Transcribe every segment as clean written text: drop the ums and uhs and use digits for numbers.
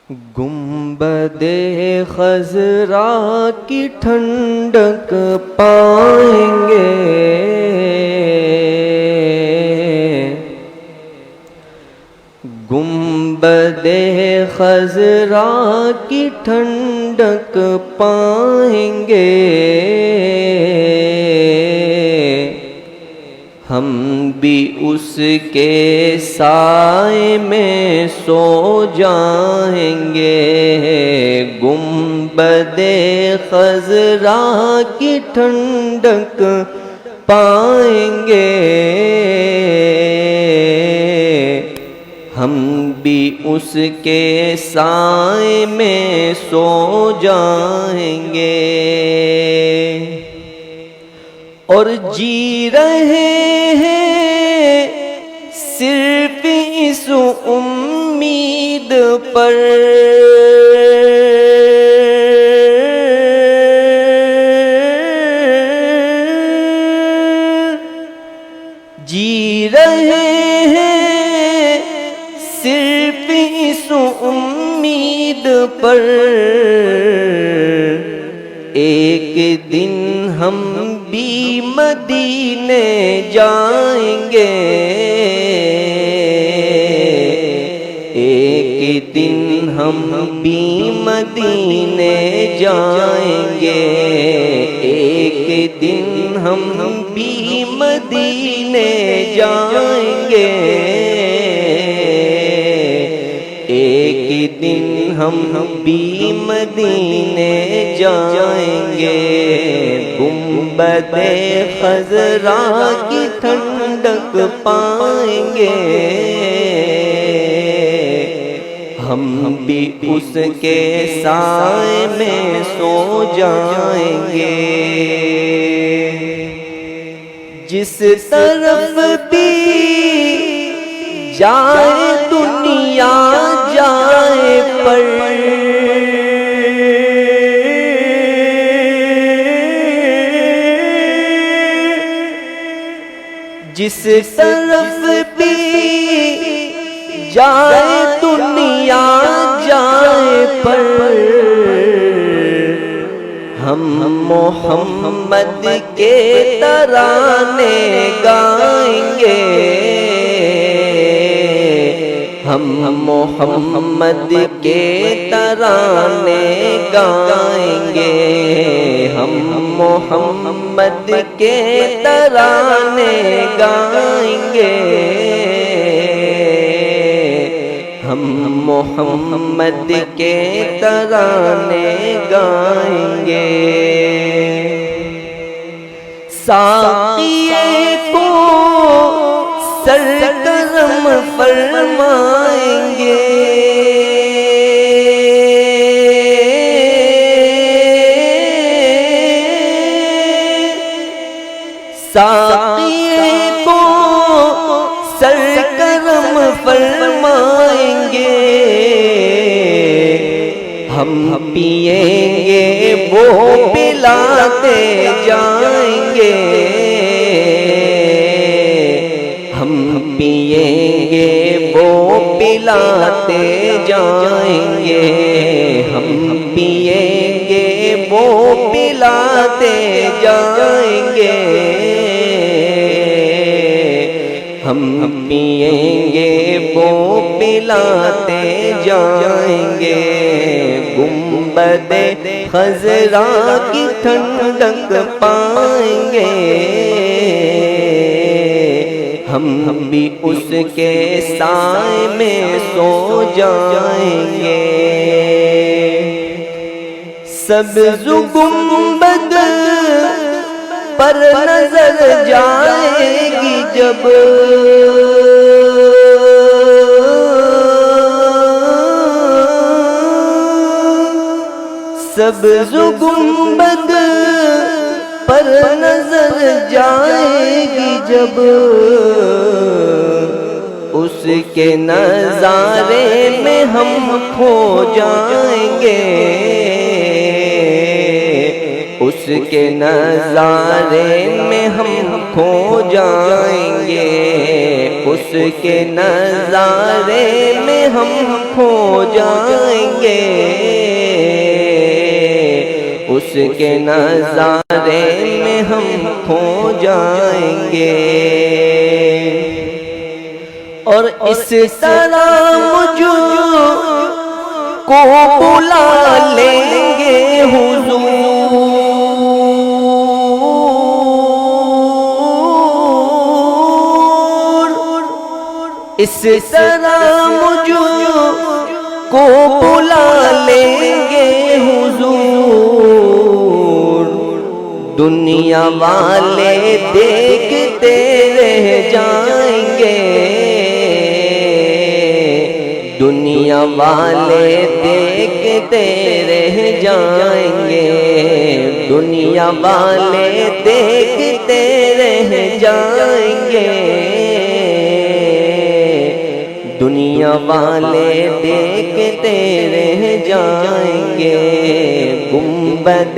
گنبد خضرا کی ٹھنڈک پائیں گے، گنبد خضرا کی ٹھنڈک پائیں گے، ہم بھی اس کے سائے میں سو جائیں گے، گنبد خضرا کی ٹھنڈک پائیں گے، ہم بھی اس کے سائے میں سو جائیں گے، اور جی رہے ہیں صرف اس امید پر، جی رہے ہیں صرف اس امید پر، ایک دن ہم بھی مدینے جائیں گے، ایک دن ہم بھی مدینے جائیں گے، ایک دن ہم بھی مدینے جائیں گے، ایک دن ہم بھی مدینے جائیں گے، گنبد خضرا کی ٹھنڈک پائیں گے، ہم بھی اس کے سائے میں سو جائیں گے، جس طرف بھی جائے دنیا جائے پر، جس طرف بھی جائے دنیا جائے پر، ہم محمد کے ترانے گائیں گے، ہم محمد کے ترانے گائیں گے، ہم محمد کے ترانے گائیں گے، ہم محمد کے ترانے گائیں گے، ساقی کو سرگرم فرمائیں گے، ساقی کو سرگرم فرمائیں گے، ہم پیئیں گے وہ پلاتے جائیں گے، ہم پیئیں گے وہ پلاتے جائیں گے، ہم پیئیں گے وہ پلاتے جائیں گے، ہم پیئیں گے وہ پلاتے جائیں گے، گنبد خضرا کی ٹھنڈک پائیں گے، ہم بھی اس کے سائے میں سو جائیں گے، سبز گنبد پر نظر جائے گی جب، سبز گنبد پر نظر جائے گی جب، اس کے نظارے میں ہم کھو جائیں گے، اس کے نظارے میں ہم کھو جائیں گے، اس کے نظارے میں ہم کھو جائیں گے، اس کے نظارے میں ہم کھو جائیں گے، اور اس طرح مجھ کو بلا لیں گے حضور، اس طرح مجھ کو بلا لیں گے حضور، دنیا والے دیکھتے رہ جائیں گے، دنیا والے دیکھتے رہ جائیں گے، دنیا والے دیکھتے رہ جائیں گے، دنیا والے دیکھتے رہ جائیں گے، گنبد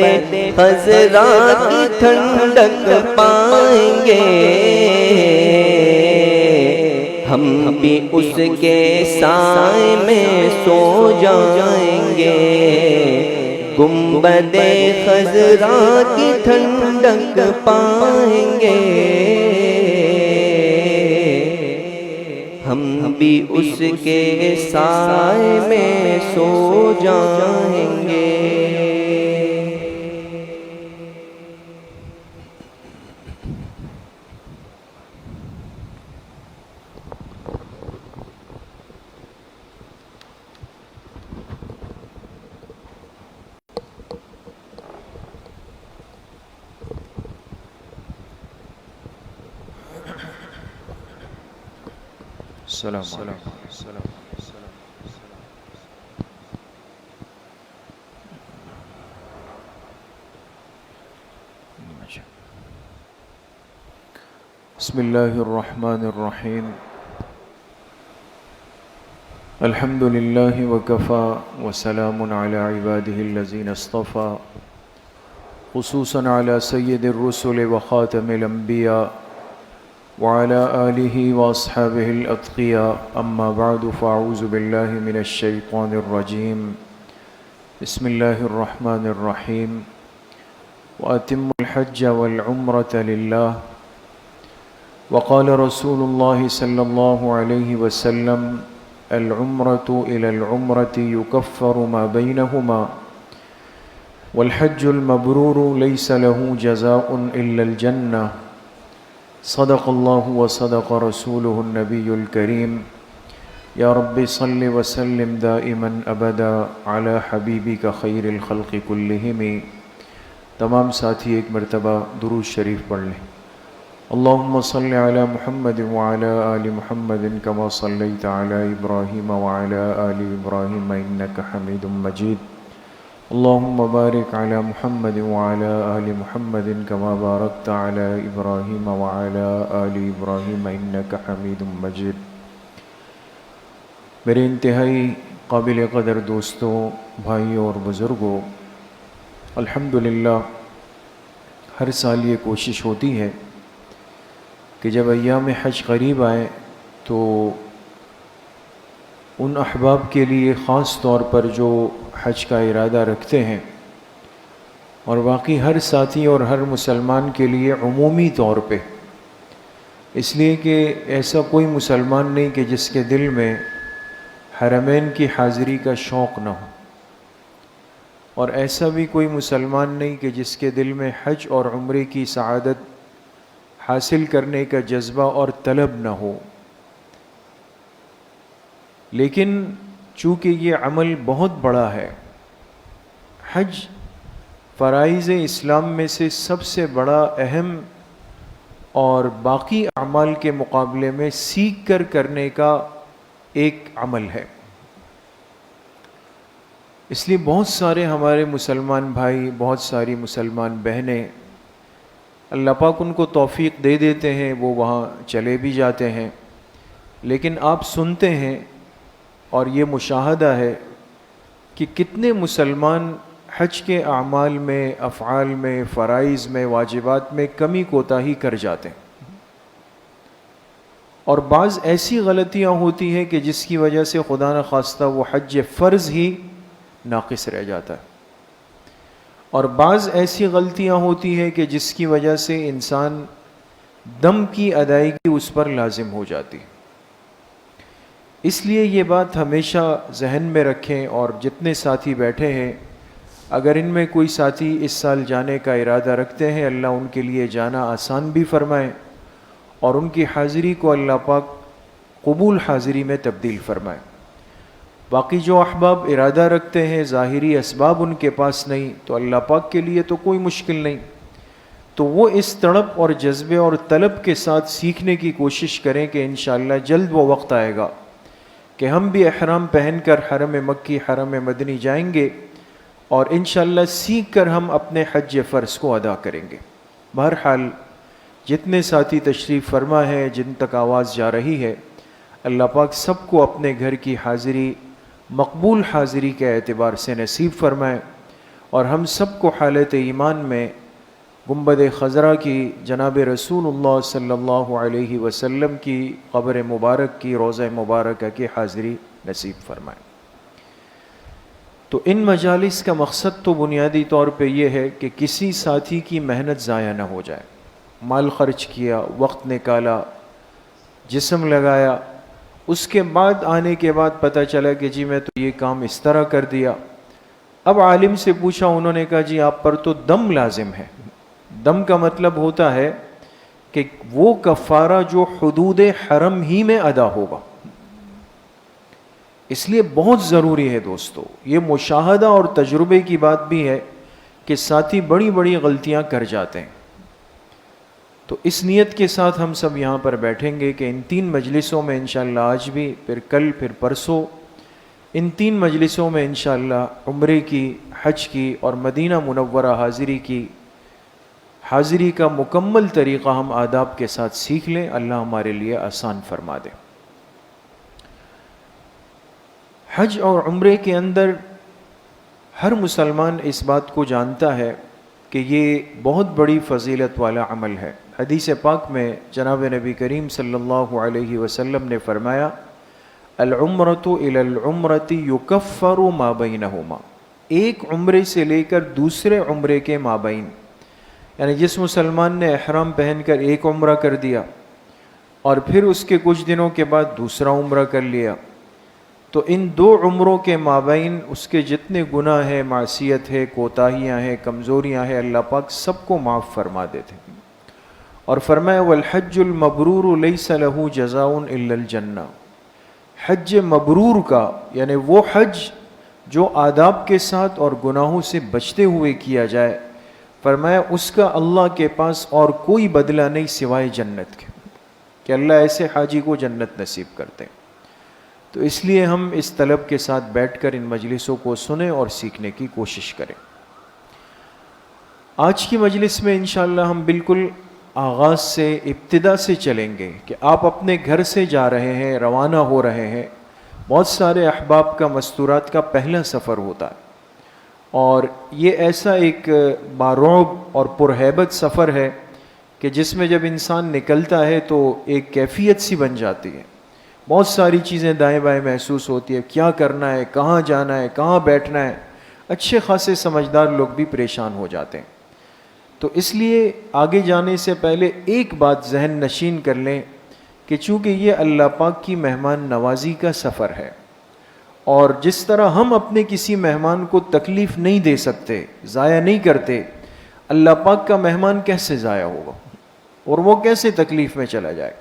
خضرا کی ٹھنڈک پائیں گے، ہم بھی اس کے سائے میں سو جائیں گے، گنبد خضرا کی ٹھنڈک پائیں گے، ہم بھی اس کے سائے میں سو جائیں گے۔ السلام علیکم۔ بسم اللہ الرحمن الرحیم، الحمد للہ وکفا وسلام علی عبادہ الذین اصطفى، خصوصاً علی سید الرسل وخاتم الانبیاء وعلى آلہ واصحابہ الاتقیاء، اما بعد فاعوذ باللہ من الشیطان الرجیم، بسم اللہ الرحمن الرحیم، وأتموا الحج والعمرة للہ، وقال رسول اللہ صلی اللہ علیہ وسلم، العمرة إلى العمرة يكفر ما بينهما، والحج المبرور ليس له جزاء إلا الجنة، صدق اللہ وصدق رسوله النبی الکریم، یا رب صل وسلم دائما ابدا علی حبیبک خیر الخلق کلہم۔ تمام ساتھی ایک مرتبہ درود شریف پڑھ لیں۔ اللہم صل علی محمد وعلی آل محمد کما صلیت علی ابراہیم وعلی آل ابراہیم انک حمید مجید، اللہم بارک علی محمد وعلی آل محمد کما بارکت علی ابراہیم وعلی آل ابراہیم انک حمید مجید۔ میرے انتہائی قابل قدر دوستوں، بھائیوں اور بزرگوں، الحمدللہ ہر سال یہ کوشش ہوتی ہے کہ جب ایام حج قریب آئیں تو ان احباب کے لیے خاص طور پر جو حج کا ارادہ رکھتے ہیں، اور باقی ہر ساتھی اور ہر مسلمان کے لیے عمومی طور پہ، اس لیے کہ ایسا کوئی مسلمان نہیں کہ جس کے دل میں حرمین کی حاضری کا شوق نہ ہو، اور ایسا بھی کوئی مسلمان نہیں کہ جس کے دل میں حج اور عمرے کی سعادت حاصل کرنے کا جذبہ اور طلب نہ ہو، لیکن چونکہ یہ عمل بہت بڑا ہے، حج فرائض اسلام میں سے سب سے بڑا، اہم اور باقی اعمال کے مقابلے میں سیکھ کر کرنے کا ایک عمل ہے، اس لیے بہت سارے ہمارے مسلمان بھائی، بہت ساری مسلمان بہنیں، اللہ پاک ان کو توفیق دے دیتے ہیں، وہ وہاں چلے بھی جاتے ہیں، لیکن آپ سنتے ہیں اور یہ مشاہدہ ہے کہ کتنے مسلمان حج کے اعمال میں، افعال میں، فرائض میں، واجبات میں کمی کوتاہی کر جاتے ہیں، اور بعض ایسی غلطیاں ہوتی ہیں کہ جس کی وجہ سے خدا نخواستہ وہ حج فرض ہی ناقص رہ جاتا ہے، اور بعض ایسی غلطیاں ہوتی ہیں کہ جس کی وجہ سے انسان دم کی ادائیگی اس پر لازم ہو جاتی. اس لیے یہ بات ہمیشہ ذہن میں رکھیں، اور جتنے ساتھی بیٹھے ہیں اگر ان میں کوئی ساتھی اس سال جانے کا ارادہ رکھتے ہیں، اللہ ان کے لیے جانا آسان بھی فرمائے اور ان کی حاضری کو اللہ پاک قبول حاضری میں تبدیل فرمائے. باقی جو احباب ارادہ رکھتے ہیں، ظاہری اسباب ان کے پاس نہیں، تو اللہ پاک کے لیے تو کوئی مشکل نہیں، تو وہ اس تڑپ اور جذبے اور طلب کے ساتھ سیکھنے کی کوشش کریں کہ انشاءاللہ جلد وہ وقت آئے گا کہ ہم بھی احرام پہن کر حرم مکی حرم مدنی جائیں گے، اور انشاءاللہ سیکھ کر ہم اپنے حج فرض کو ادا کریں گے. بہرحال جتنے ساتھی تشریف فرما ہے، جن تک آواز جا رہی ہے، اللہ پاک سب کو اپنے گھر کی حاضری مقبول حاضری کے اعتبار سے نصیب فرمائے، اور ہم سب کو حالت ایمان میں گنبد خضرا کی جناب رسول اللہ صلی اللہ علیہ وسلم کی قبر مبارک کی روضہ مبارکہ کی حاضری نصیب فرمائے. تو ان مجالس کا مقصد تو بنیادی طور پہ یہ ہے کہ کسی ساتھی کی محنت ضائع نہ ہو جائے. مال خرچ کیا، وقت نکالا، جسم لگایا، اس کے بعد آنے کے بعد پتہ چلا کہ جی میں تو یہ کام اس طرح کر دیا. اب عالم سے پوچھا، انہوں نے کہا جی آپ پر تو دم لازم ہے. دم کا مطلب ہوتا ہے کہ وہ کفارہ جو حدود حرم ہی میں ادا ہوگا. اس لیے بہت ضروری ہے دوستو، یہ مشاہدہ اور تجربے کی بات بھی ہے کہ ساتھی بڑی بڑی غلطیاں کر جاتے ہیں. تو اس نیت کے ساتھ ہم سب یہاں پر بیٹھیں گے کہ ان 3 مجلسوں میں انشاءاللہ آج بھی، پھر کل، پھر پرسوں، ان 3 مجلسوں میں انشاءاللہ عمرے کی، حج کی اور مدینہ منورہ حاضری کا مکمل طریقہ ہم آداب کے ساتھ سیکھ لیں. اللہ ہمارے لیے آسان فرما دے. حج اور عمرے کے اندر ہر مسلمان اس بات کو جانتا ہے کہ یہ بہت بڑی فضیلت والا عمل ہے. حدیث پاک میں جناب نبی کریم صلی اللہ علیہ وسلم نے فرمایا، العمرۃ الی العمرۃ یکفر ما بینہما، ایک عمرے سے لے کر دوسرے عمرے کے مابین، یعنی جس مسلمان نے احرام پہن کر ایک عمرہ کر دیا اور پھر اس کے کچھ دنوں کے بعد دوسرا عمرہ کر لیا، تو ان 2 عمروں کے مابین اس کے جتنے گناہ ہیں، معصیت ہے، کوتاہیاں ہیں، کمزوریاں ہیں، اللہ پاک سب کو معاف فرما دیتے ہیں. اور فرمایا والحج المبرور لیس له جزاء الا الجنہ، حج مبرور کا یعنی وہ حج جو آداب کے ساتھ اور گناہوں سے بچتے ہوئے کیا جائے، فرمایا اس کا اللہ کے پاس اور کوئی بدلہ نہیں سوائے جنت کے، کہ اللہ ایسے حاجی کو جنت نصیب کرتے ہیں. تو اس لیے ہم اس طلب کے ساتھ بیٹھ کر ان مجلسوں کو سنیں اور سیکھنے کی کوشش کریں. آج کی مجلس میں انشاءاللہ ہم بالکل آغاز سے، ابتدا سے چلیں گے کہ آپ اپنے گھر سے جا رہے ہیں، روانہ ہو رہے ہیں. بہت سارے احباب کا مستورات کا پہلا سفر ہوتا ہے، اور یہ ایسا ایک بارعب اور پرہیبت سفر ہے کہ جس میں جب انسان نکلتا ہے تو ایک کیفیت سی بن جاتی ہے. بہت ساری چیزیں دائیں بائیں محسوس ہوتی ہے، کیا کرنا ہے، کہاں جانا ہے، کہاں بیٹھنا ہے. اچھے خاصے سمجھدار لوگ بھی پریشان ہو جاتے ہیں. تو اس لیے آگے جانے سے پہلے ایک بات ذہن نشین کر لیں کہ چونکہ یہ اللہ پاک کی مہمان نوازی کا سفر ہے، اور جس طرح ہم اپنے کسی مہمان کو تکلیف نہیں دے سکتے، ضائع نہیں کرتے، اللہ پاک کا مہمان کیسے ضائع ہوگا اور وہ کیسے تکلیف میں چلا جائے.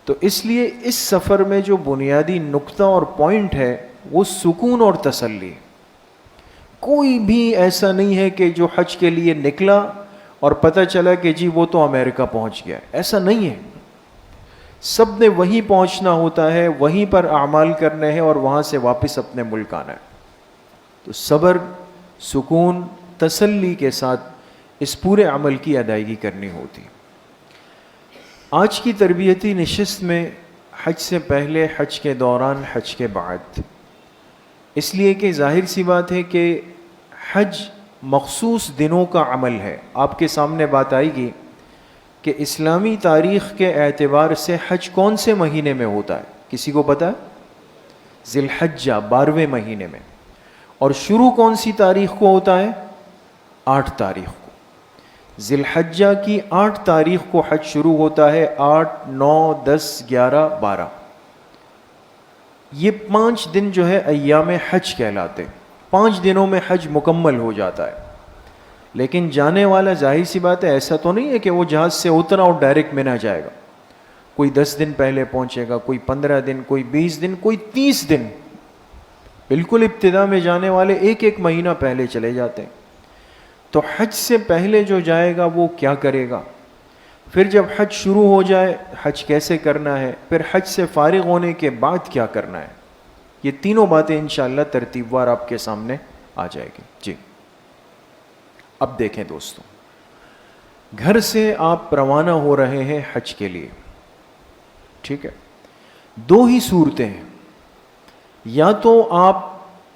تو اس لیے اس سفر میں جو بنیادی نقطہ اور پوائنٹ ہے وہ سکون اور تسلی. کوئی بھی ایسا نہیں ہے کہ جو حج کے لیے نکلا اور پتہ چلا کہ جی وہ تو امریکہ پہنچ گیا، ایسا نہیں ہے. سب نے وہیں پہنچنا ہوتا ہے، وہیں پر اعمال کرنے ہیں اور وہاں سے واپس اپنے ملک آنا ہے. تو صبر، سکون، تسلی کے ساتھ اس پورے عمل کی ادائیگی کرنی ہوتی. آج کی تربیتی نشست میں حج سے پہلے، حج کے دوران، حج کے بعد، اس لیے کہ ظاہر سی بات ہے کہ حج مخصوص دنوں کا عمل ہے. آپ کے سامنے بات آئے گی کہ اسلامی تاریخ کے اعتبار سے حج کون سے مہینے میں ہوتا ہے؟ کسی کو پتہ ہے؟ ذی الحجہ 12ویں مہینے میں. اور شروع کون سی تاریخ کو ہوتا ہے؟ 8 تاریخ کو. ذی الحجہ کی 8 تاریخ کو حج شروع ہوتا ہے. 8 9 10 11 12 یہ 5 دن جو ہے ایام حج کہلاتے. 5 دنوں میں حج مکمل ہو جاتا ہے. لیکن جانے والا ظاہر سی بات ہے ایسا تو نہیں ہے کہ وہ جہاز سے اترا اور ڈائریکٹ مینا جائے گا. کوئی 10 دن پہلے پہنچے گا, کوئی 15 دن, کوئی 20 دن, کوئی 30 دن. بالکل ابتدا میں جانے والے ایک مہینہ پہلے چلے جاتے ہیں. تو حج سے پہلے جو جائے گا وہ کیا کرے گا؟ پھر جب حج شروع ہو جائے حج کیسے کرنا ہے؟ پھر حج سے فارغ ہونے کے بعد کیا کرنا ہے؟ یہ تینوں باتیں انشاءاللہ ترتیب وار آپ کے سامنے آ جائے گی. جی اب دیکھیں دوستوں, گھر سے آپ روانہ ہو رہے ہیں حج کے لیے, ٹھیک ہے. 2 ہی صورتیں ہیں. یا تو آپ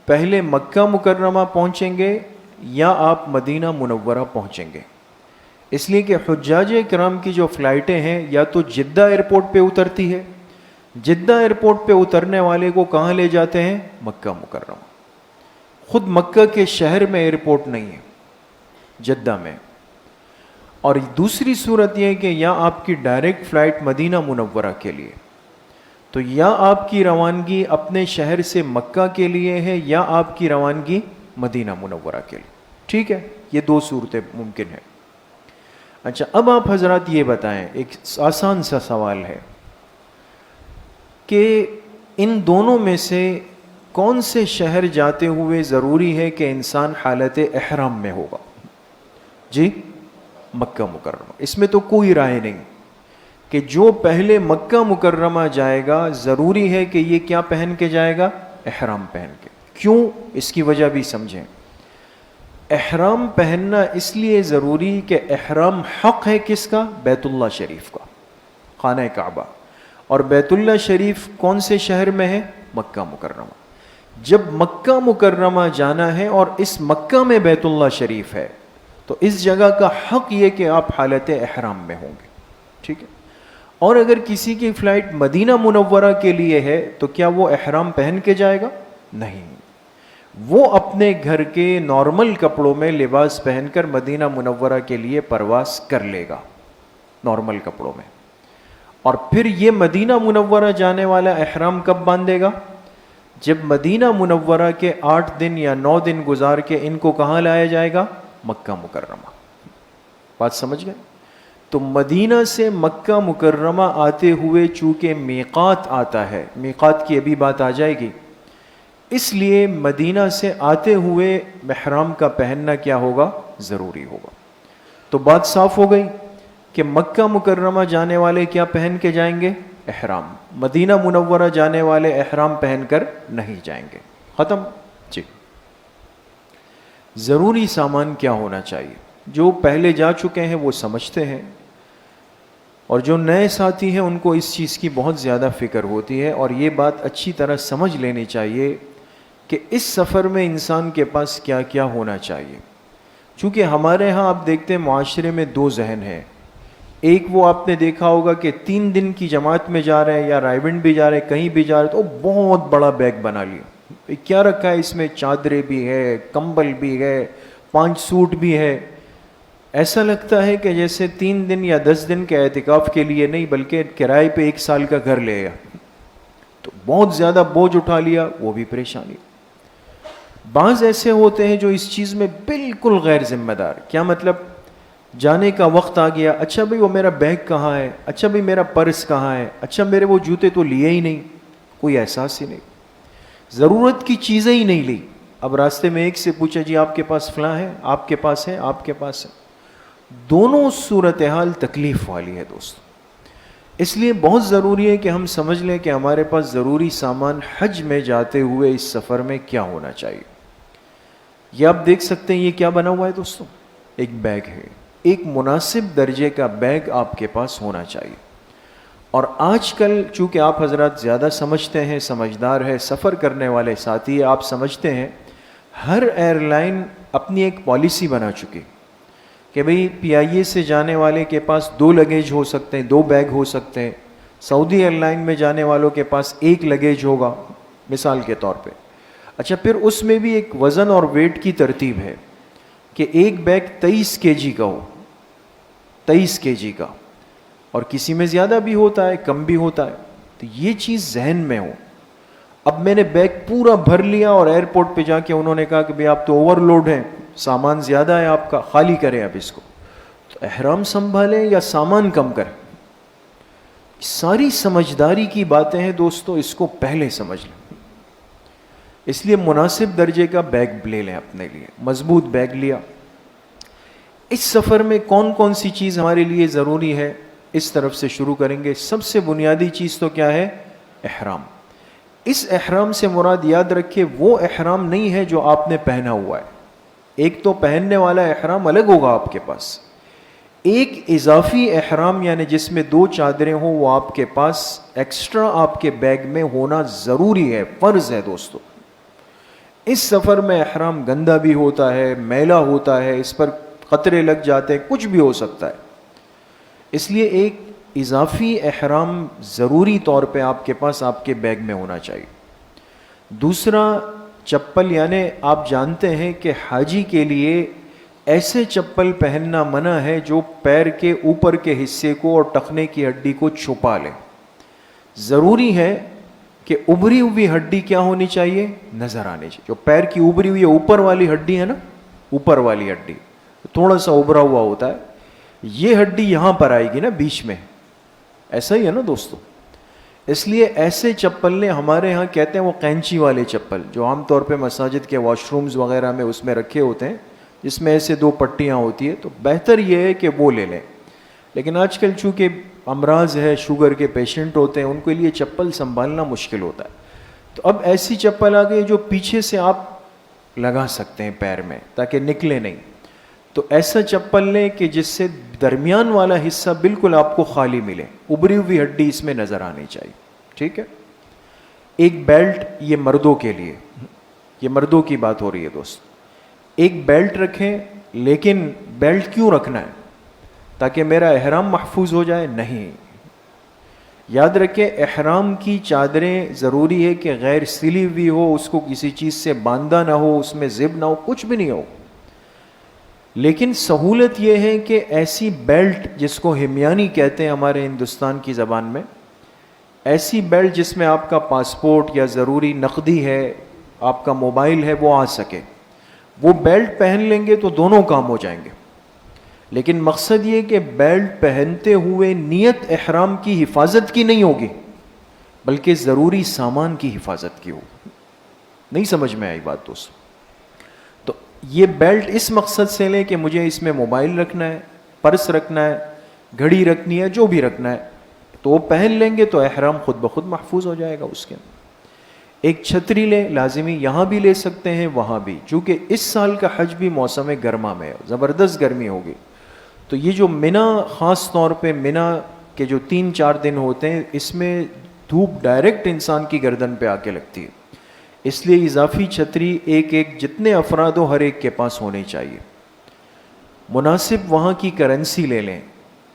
پہلے مکہ مکرمہ پہنچیں گے یا آپ مدینہ منورہ پہنچیں گے. اس لیے کہ حجاج کرام کی جو فلائٹیں ہیں یا تو جدہ ایئرپورٹ پہ اترتی ہے, جدہ ایئرپورٹ پہ اترنے والے کو کہاں لے جاتے ہیں؟ مکہ مکرمہ. خود مکہ کے شہر میں ایئرپورٹ نہیں ہے, جدہ میں. اور دوسری صورت یہ ہے کہ یا آپ کی ڈائریکٹ فلائٹ مدینہ منورہ کے لیے, تو یا آپ کی روانگی اپنے شہر سے مکہ کے لیے ہے یا آپ کی روانگی مدینہ منورہ کے لیے. ٹھیک ہے, یہ 2 صورتیں ممکن ہیں. اچھا, اب آپ حضرات یہ بتائیں, ایک آسان سا سوال ہے کہ ان دونوں میں سے کون سے شہر جاتے ہوئے ضروری ہے کہ انسان حالت احرام میں ہوگا؟ جی مکہ مکرمہ. اس میں تو کوئی رائے نہیں کہ جو پہلے مکہ مکرمہ جائے گا ضروری ہے کہ یہ کیا پہن کے جائے گا؟ احرام پہن کے. کیوں؟ اس کی وجہ بھی سمجھیں. احرام پہننا اس لیے ضروری کہ احرام حق ہے کس کا؟ بیت اللہ شریف کا, خانہ کعبہ. اور بیت اللہ شریف کون سے شہر میں ہے؟ مکہ مکرمہ. جب مکہ مکرمہ جانا ہے اور اس مکہ میں بیت اللہ شریف ہے تو اس جگہ کا حق یہ کہ آپ حالت احرام میں ہوں گے. ٹھیک ہے. اور اگر کسی کی فلائٹ مدینہ منورہ کے لیے ہے تو کیا وہ احرام پہن کے جائے گا؟ نہیں, وہ اپنے گھر کے نارمل کپڑوں میں لباس پہن کر مدینہ منورہ کے لیے پرواز کر لے گا, نارمل کپڑوں میں. اور پھر یہ مدینہ منورہ جانے والا احرام کب باندھے گا؟ جب مدینہ منورہ کے 8 دن یا 9 دن گزار کے ان کو کہاں لایا جائے گا؟ مکہ مکرمہ. بات سمجھ گئے؟ تو مدینہ سے مکہ مکرمہ آتے ہوئے چونکہ میقات آتا ہے, میقات کی ابھی بات آ جائے گی, اس لیے مدینہ سے آتے ہوئے احرام کا پہننا کیا ہوگا؟ ضروری ہوگا. تو بات صاف ہو گئی کہ مکہ مکرمہ جانے والے کیا پہن کے جائیں گے؟ احرام. مدینہ منورہ جانے والے احرام پہن کر نہیں جائیں گے. ختم. جی, ضروری سامان کیا ہونا چاہیے؟ جو پہلے جا چکے ہیں وہ سمجھتے ہیں, اور جو نئے ساتھی ہیں ان کو اس چیز کی بہت زیادہ فکر ہوتی ہے. اور یہ بات اچھی طرح سمجھ لینی چاہیے کہ اس سفر میں انسان کے پاس کیا کیا ہونا چاہیے. چونکہ ہمارے ہاں آپ دیکھتے ہیں معاشرے میں 2 ذہن ہیں. ایک وہ آپ نے دیکھا ہوگا کہ 3 دن کی جماعت میں جا رہے ہیں یا رائیونڈ بھی جا رہے ہیں, کہیں بھی جا رہے ہیں, تو بہت بڑا بیگ بنا لیا. کیا رکھا ہے اس میں؟ چادریں بھی ہے, کمبل بھی ہے, 5 سوٹ بھی ہے. ایسا لگتا ہے کہ جیسے 3 دن یا 10 دن کے اعتکاف کے لیے نہیں بلکہ کرائے پہ 1 سال کا گھر لے گا. تو بہت زیادہ بوجھ اٹھا لیا, وہ بھی پریشانی. بعض ایسے ہوتے ہیں جو اس چیز میں بالکل غیر ذمہ دار. کیا مطلب؟ جانے کا وقت آ گیا, اچھا بھائی وہ میرا بیگ کہاں ہے, اچھا بھائی میرا پرس کہاں ہے, اچھا میرے وہ جوتے تو لیے ہی نہیں, کوئی احساس ہی نہیں, ضرورت کی چیزیں ہی نہیں لی. اب راستے میں ایک سے پوچھا جی آپ کے پاس فلاں ہے, آپ کے پاس ہے, آپ کے پاس ہے. دونوں صورتحال تکلیف والی ہے دوستو. اس لیے بہت ضروری ہے کہ ہم سمجھ لیں کہ ہمارے پاس ضروری سامان حج میں جاتے ہوئے اس سفر میں کیا ہونا چاہیے. یہ آپ دیکھ سکتے ہیں یہ کیا بنا ہوا ہے دوستو, ایک بیگ ہے. ایک مناسب درجے کا بیگ آپ کے پاس ہونا چاہیے. اور آج کل چونکہ آپ حضرات زیادہ سمجھتے ہیں, سمجھدار ہے, سفر کرنے والے ساتھی, آپ سمجھتے ہیں ہر ایئر لائن اپنی ایک پالیسی بنا چکی. کہ بھئی PIA سے جانے والے کے پاس 2 لگیج ہو سکتے ہیں، 2 بیگ ہو سکتے ہیں، سعودی ایئر لائن میں جانے والوں کے پاس 1 لگیج ہوگا مثال کے طور پہ. اچھا پھر اس میں بھی ایک وزن اور ویٹ کی ترتیب ہے کہ ایک بیگ 23 kg کا ہو، 23 kg کا، اور کسی میں زیادہ بھی ہوتا ہے کم بھی ہوتا ہے. تو یہ چیز ذہن میں ہو. اب میں نے بیگ پورا بھر لیا اور ایئرپورٹ پہ جا کے انہوں نے کہا کہ بھئی آپ تو اوور لوڈ ہیں، سامان زیادہ ہے آپ کا، خالی کریں اب اس کو. تو احرام سنبھالیں یا سامان کم کریں؟ ساری سمجھداری کی باتیں ہیں دوستو، اس کو پہلے سمجھ لیں. اس لیے مناسب درجے کا بیگ لے لیں اپنے لیے، مضبوط بیگ لیا. اس سفر میں کون کون سی چیز ہمارے لیے ضروری ہے، اس طرف سے شروع کریں گے. سب سے بنیادی چیز تو کیا ہے؟ احرام. اس احرام سے مراد یاد رکھے وہ احرام نہیں ہے جو آپ نے پہنا ہوا ہے. ایک تو پہننے والا احرام الگ ہوگا آپ کے پاس، ایک اضافی احرام یعنی جس میں 2 چادریں ہوں وہ آپ کے پاس ایکسٹرا آپ کے بیگ میں ہونا ضروری ہے، فرض ہے دوستو. اس سفر میں احرام گندا بھی ہوتا ہے، میلا ہوتا ہے، اس پر قطرے لگ جاتے ہیں، کچھ بھی ہو سکتا ہے. اس لیے ایک اضافی احرام ضروری طور پہ آپ کے پاس آپ کے بیگ میں ہونا چاہیے. دوسرا چپل، یعنی آپ جانتے ہیں کہ حاجی کے لیے ایسے چپل پہننا منع ہے جو پیر کے اوپر کے حصے کو اور ٹخنے کی ہڈی کو چھپا لے. ضروری ہے کہ ابھری ہوئی ہڈی کیا ہونی چاہیے؟ نظر آنی چاہیے. جو پیر کی ابھری ہوئی اوپر والی ہڈی ہے نا، اوپر والی ہڈی تھوڑا سا ابھرا ہوا ہوتا ہے، یہ ہڈی یہاں پر آئے گی نا بیچ میں، ایسا ہی ہے نا دوستو. اس لیے ایسے چپل نے ہمارے ہاں کہتے ہیں وہ قینچی والے چپل جو عام طور پہ مساجد کے واش رومز وغیرہ میں اس میں رکھے ہوتے ہیں، جس میں ایسے 2 پٹیاں ہوتی ہے، تو بہتر یہ ہے کہ وہ لے لیں. لیکن آج کل چونکہ امراض ہے، شوگر کے پیشنٹ ہوتے ہیں، ان کے لیے چپل سنبھالنا مشکل ہوتا ہے. تو اب ایسی چپل آ گئی جو پیچھے سے آپ لگا سکتے ہیں پیر میں تاکہ نکلے نہیں. تو ایسا چپل لیں کہ جس سے درمیان والا حصہ بالکل آپ کو خالی ملے، ابھری ہوئی ہڈی اس میں نظر آنی چاہیے. ٹھیک ہے. ایک بیلٹ، یہ مردوں کے لیے، یہ مردوں کی بات ہو رہی ہے دوست. ایک بیلٹ رکھیں، لیکن بیلٹ کیوں رکھنا ہے؟ تاکہ میرا احرام محفوظ ہو جائے؟ نہیں. یاد رکھیں احرام کی چادریں ضروری ہے کہ غیر سلی ہوئی ہو، اس کو کسی چیز سے باندھا نہ ہو، اس میں زب نہ ہو، کچھ بھی نہیں ہو. لیکن سہولت یہ ہے کہ ایسی بیلٹ جس کو ہمیانی کہتے ہیں ہمارے ہندوستان کی زبان میں، ایسی بیلٹ جس میں آپ کا پاسپورٹ یا ضروری نقدی ہے، آپ کا موبائل ہے، وہ آ سکے، وہ بیلٹ پہن لیں گے تو دونوں کام ہو جائیں گے. لیکن مقصد یہ کہ بیلٹ پہنتے ہوئے نیت احرام کی حفاظت کی نہیں ہوگی، بلکہ ضروری سامان کی حفاظت کی ہوگی. نہیں سمجھ میں آئی بات دوستو؟ تو یہ بیلٹ اس مقصد سے لیں کہ مجھے اس میں موبائل رکھنا ہے، پرس رکھنا ہے، گھڑی رکھنی ہے، جو بھی رکھنا ہے، تو وہ پہن لیں گے تو احرام خود بخود محفوظ ہو جائے گا اس کے. ایک چھتری لیں، لازمی، یہاں بھی لے سکتے ہیں وہاں بھی، چونکہ اس سال کا حج بھی موسم گرما میں ہے، زبردست گرمی ہوگی. تو یہ جو منا، خاص طور پہ منا کے جو 3-4 دن ہوتے ہیں، اس میں دھوپ ڈائریکٹ انسان کی گردن پہ آ کے لگتی ہے. اس لیے اضافی چھتری ایک جتنے افراد ہو ہر ایک کے پاس ہونی چاہیے. مناسب وہاں کی کرنسی لے لیں،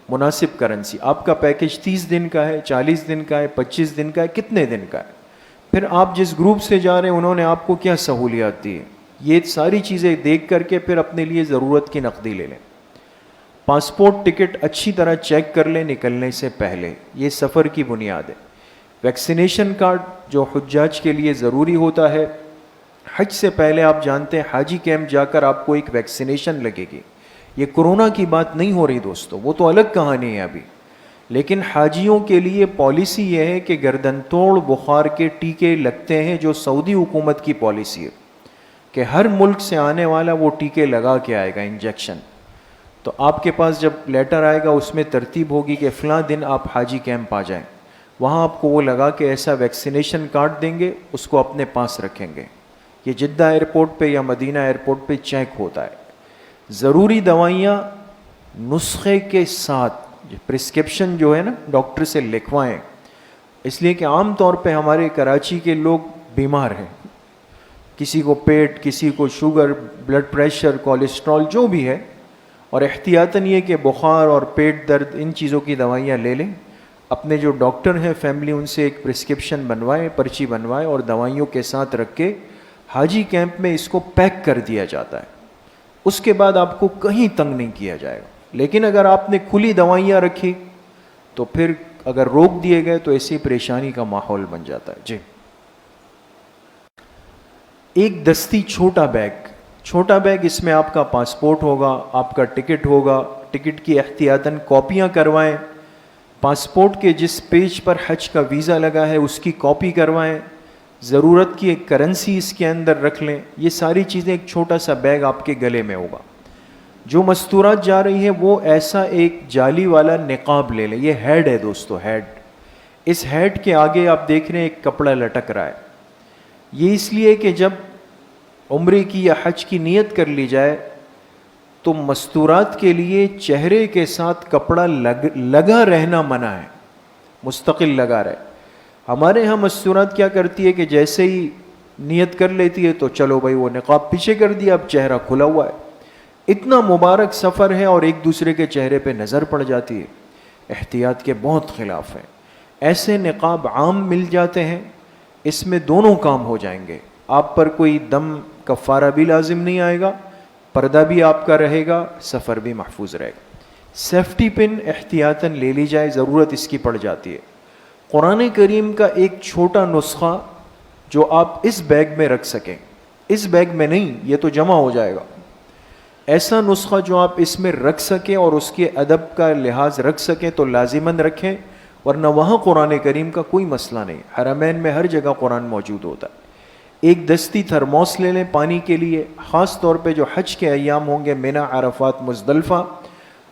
مناسب کرنسی. آپ کا پیکج 30 دن کا ہے، 40 دن کا ہے، 25 دن کا ہے، کتنے دن کا ہے، پھر آپ جس گروپ سے جا رہے ہیں انہوں نے آپ کو کیا سہولیات دی ہے، یہ ساری چیزیں دیکھ کر کے پھر اپنے لیے ضرورت کی نقدی لے لیں. پاسپورٹ ٹکٹ اچھی طرح چیک کر لیں نکلنے سے پہلے، یہ سفر کی بنیاد ہے. ویکسینیشن کارڈ جو حجاج کے لیے ضروری ہوتا ہے. حج سے پہلے آپ جانتے ہیں حاجی کیمپ جا کر آپ کو ایک ویکسینیشن لگے گی. یہ کورونا کی بات نہیں ہو رہی دوستو، وہ تو الگ کہانی ہے ابھی. لیکن حاجیوں کے لیے پالیسی یہ ہے کہ گردن توڑ بخار کے ٹیکے لگتے ہیں، جو سعودی حکومت کی پالیسی ہے کہ ہر ملک سے آنے والا وہ ٹیکے لگا کے آئے گا، انجیکشن. تو آپ کے پاس جب لیٹر آئے گا اس میں ترتیب ہوگی کہ فلاں دن آپ حاجی کیمپ آ جائیں، وہاں آپ کو وہ لگا کے ایسا ویکسینیشن کارڈ دیں گے، اس کو اپنے پاس رکھیں گے. یہ جدہ ایئرپورٹ پہ یا مدینہ ایئرپورٹ پہ چیک ہوتا ہے. ضروری دوائیاں نسخے کے ساتھ، پرسکرپشن جو ہے نا ڈاکٹر سے لکھوائیں، اس لیے کہ عام طور پہ ہمارے کراچی کے لوگ بیمار ہیں، کسی کو پیٹ، کسی کو شوگر، بلڈ پریشر، کولیسٹرول، جو بھی ہے، اور احتیاطاً یہ کہ بخار اور پیٹ درد ان چیزوں کی دوائیاں لے لیں. اپنے جو ڈاکٹر ہیں فیملی ان سے ایک پرسکرپشن بنوائیں, پرچی بنوائیں, اور دوائیوں کے ساتھ رکھ کے حاجی کیمپ میں اس کو پیک کر دیا جاتا ہے. اس کے بعد آپ کو کہیں تنگ نہیں کیا جائے گا. لیکن اگر آپ نے کھلی دوائیاں رکھی تو پھر اگر روک دیے گئے تو ایسی پریشانی کا ماحول بن جاتا ہے. جی, ایک دستی چھوٹا بیگ, اس میں آپ کا پاسپورٹ ہوگا, آپ کا ٹکٹ ہوگا. ٹکٹ کی احتیاطاً کاپیاں کروائیں. پاسپورٹ کے جس پیج پر حج کا ویزا لگا ہے اس کی کاپی کروائیں. ضرورت کی ایک کرنسی اس کے اندر رکھ لیں. یہ ساری چیزیں ایک چھوٹا سا بیگ آپ کے گلے میں ہوگا. جو مستورات جا رہی ہیں وہ ایسا ایک جالی والا نقاب لے لیں. یہ ہیڈ ہے دوستو, ہیڈ. اس ہیڈ کے آگے آپ دیکھ رہے ہیں ایک کپڑا لٹک رہا ہے. یہ اس لیے کہ جب عمرے کی یا حج کی نیت کر لی جائے تو مستورات کے لیے چہرے کے ساتھ کپڑا لگا رہنا منع ہے, مستقل لگا رہے. ہمارے ہاں مستورات کیا کرتی ہے کہ جیسے ہی نیت کر لیتی ہے تو چلو بھائی وہ نقاب پیچھے کر دیا, اب چہرہ کھلا ہوا ہے. اتنا مبارک سفر ہے اور ایک دوسرے کے چہرے پہ نظر پڑ جاتی ہے. احتیاط کے بہت خلاف ہیں. ایسے نقاب عام مل جاتے ہیں, اس میں دونوں کام ہو جائیں گے. آپ پر کوئی دم کفارہ بھی لازم نہیں آئے گا, پردہ بھی آپ کا رہے گا, سفر بھی محفوظ رہے گا. سیفٹی پن احتیاطاً لے لی جائے, ضرورت اس کی پڑ جاتی ہے. قرآن کریم کا ایک چھوٹا نسخہ جو آپ اس بیگ میں رکھ سکیں, اس بیگ میں نہیں, یہ تو جمع ہو جائے گا. ایسا نسخہ جو آپ اس میں رکھ سکیں اور اس کے ادب کا لحاظ رکھ سکیں تو لازماً رکھیں, ورنہ وہاں قرآن کریم کا کوئی مسئلہ نہیں. حرمین میں ہر جگہ قرآن موجود ہوتا ہے. ایک دستی تھرموس لے لیں پانی کے لیے, خاص طور پہ جو حج کے ایام ہوں گے, منی, عرفات, مزدلفہ,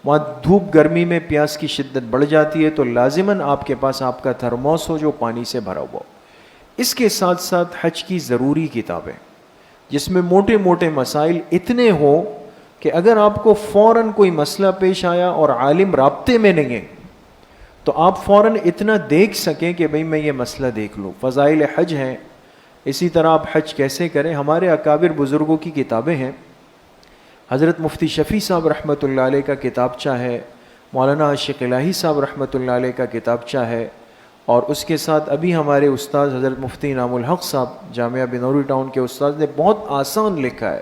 وہاں دھوپ گرمی میں پیاس کی شدت بڑھ جاتی ہے, تو لازماً آپ کے پاس آپ کا تھرموس ہو جو پانی سے بھرا ہوا ہو. اس کے ساتھ ساتھ حج کی ضروری کتابیں جس میں موٹے موٹے مسائل اتنے ہوں کہ اگر آپ کو فوراً کوئی مسئلہ پیش آیا اور عالم رابطے میں نہیں ہے تو آپ فوراً اتنا دیکھ سکیں کہ بھئی میں یہ مسئلہ دیکھ لوں. فضائل حج ہیں, اسی طرح آپ حج کیسے کریں. ہمارے اکابر بزرگوں کی کتابیں ہیں. حضرت مفتی شفیع صاحب رحمۃ اللہ علیہ کا کتابچہ ہے, مولانا عاشق الہی صاحب رحمۃ اللہ علیہ کا کتابچہ ہے, اور اس کے ساتھ ابھی ہمارے استاد حضرت مفتی انعام الحق صاحب جامعہ بنوری ٹاؤن کے استاد نے بہت آسان لکھا ہے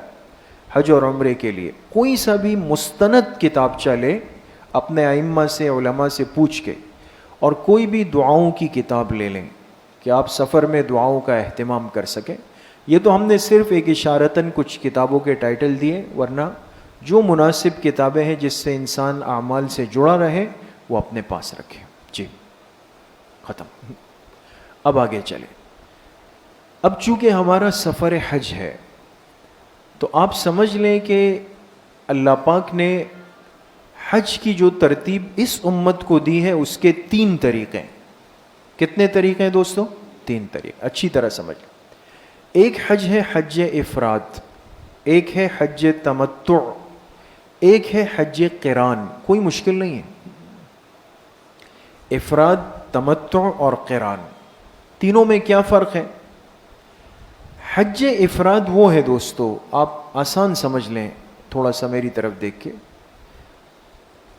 حج اور عمرے کے لیے. کوئی سا بھی مستند کتابچہ لے اپنے ائمہ سے, علماء سے پوچھ کے, اور کوئی بھی دعاؤں کی کتاب لے لیں کہ آپ سفر میں دعاؤں کا اہتمام کر سکیں. یہ تو ہم نے صرف ایک اشارتاً کچھ کتابوں کے ٹائٹل دیے, ورنہ جو مناسب کتابیں ہیں جس سے انسان اعمال سے جڑا رہے وہ اپنے پاس رکھے. جی, ختم. اب آگے چلیں. اب چونکہ ہمارا سفر حج ہے تو آپ سمجھ لیں کہ اللہ پاک نے حج کی جو ترتیب اس امت کو دی ہے اس کے 3 طریقے. کتنے طریقے ہیں دوستو؟ 3 طریقے. اچھی طرح سمجھ لیں. ایک حج ہے حج افراد, ایک ہے حج تمتع, ایک ہے حج قران. کوئی مشکل نہیں ہے. افراد, تمتع اور قران, تینوں میں کیا فرق ہے؟ حج افراد وہ ہے دوستو, آپ آسان سمجھ لیں تھوڑا سا میری طرف دیکھ کے.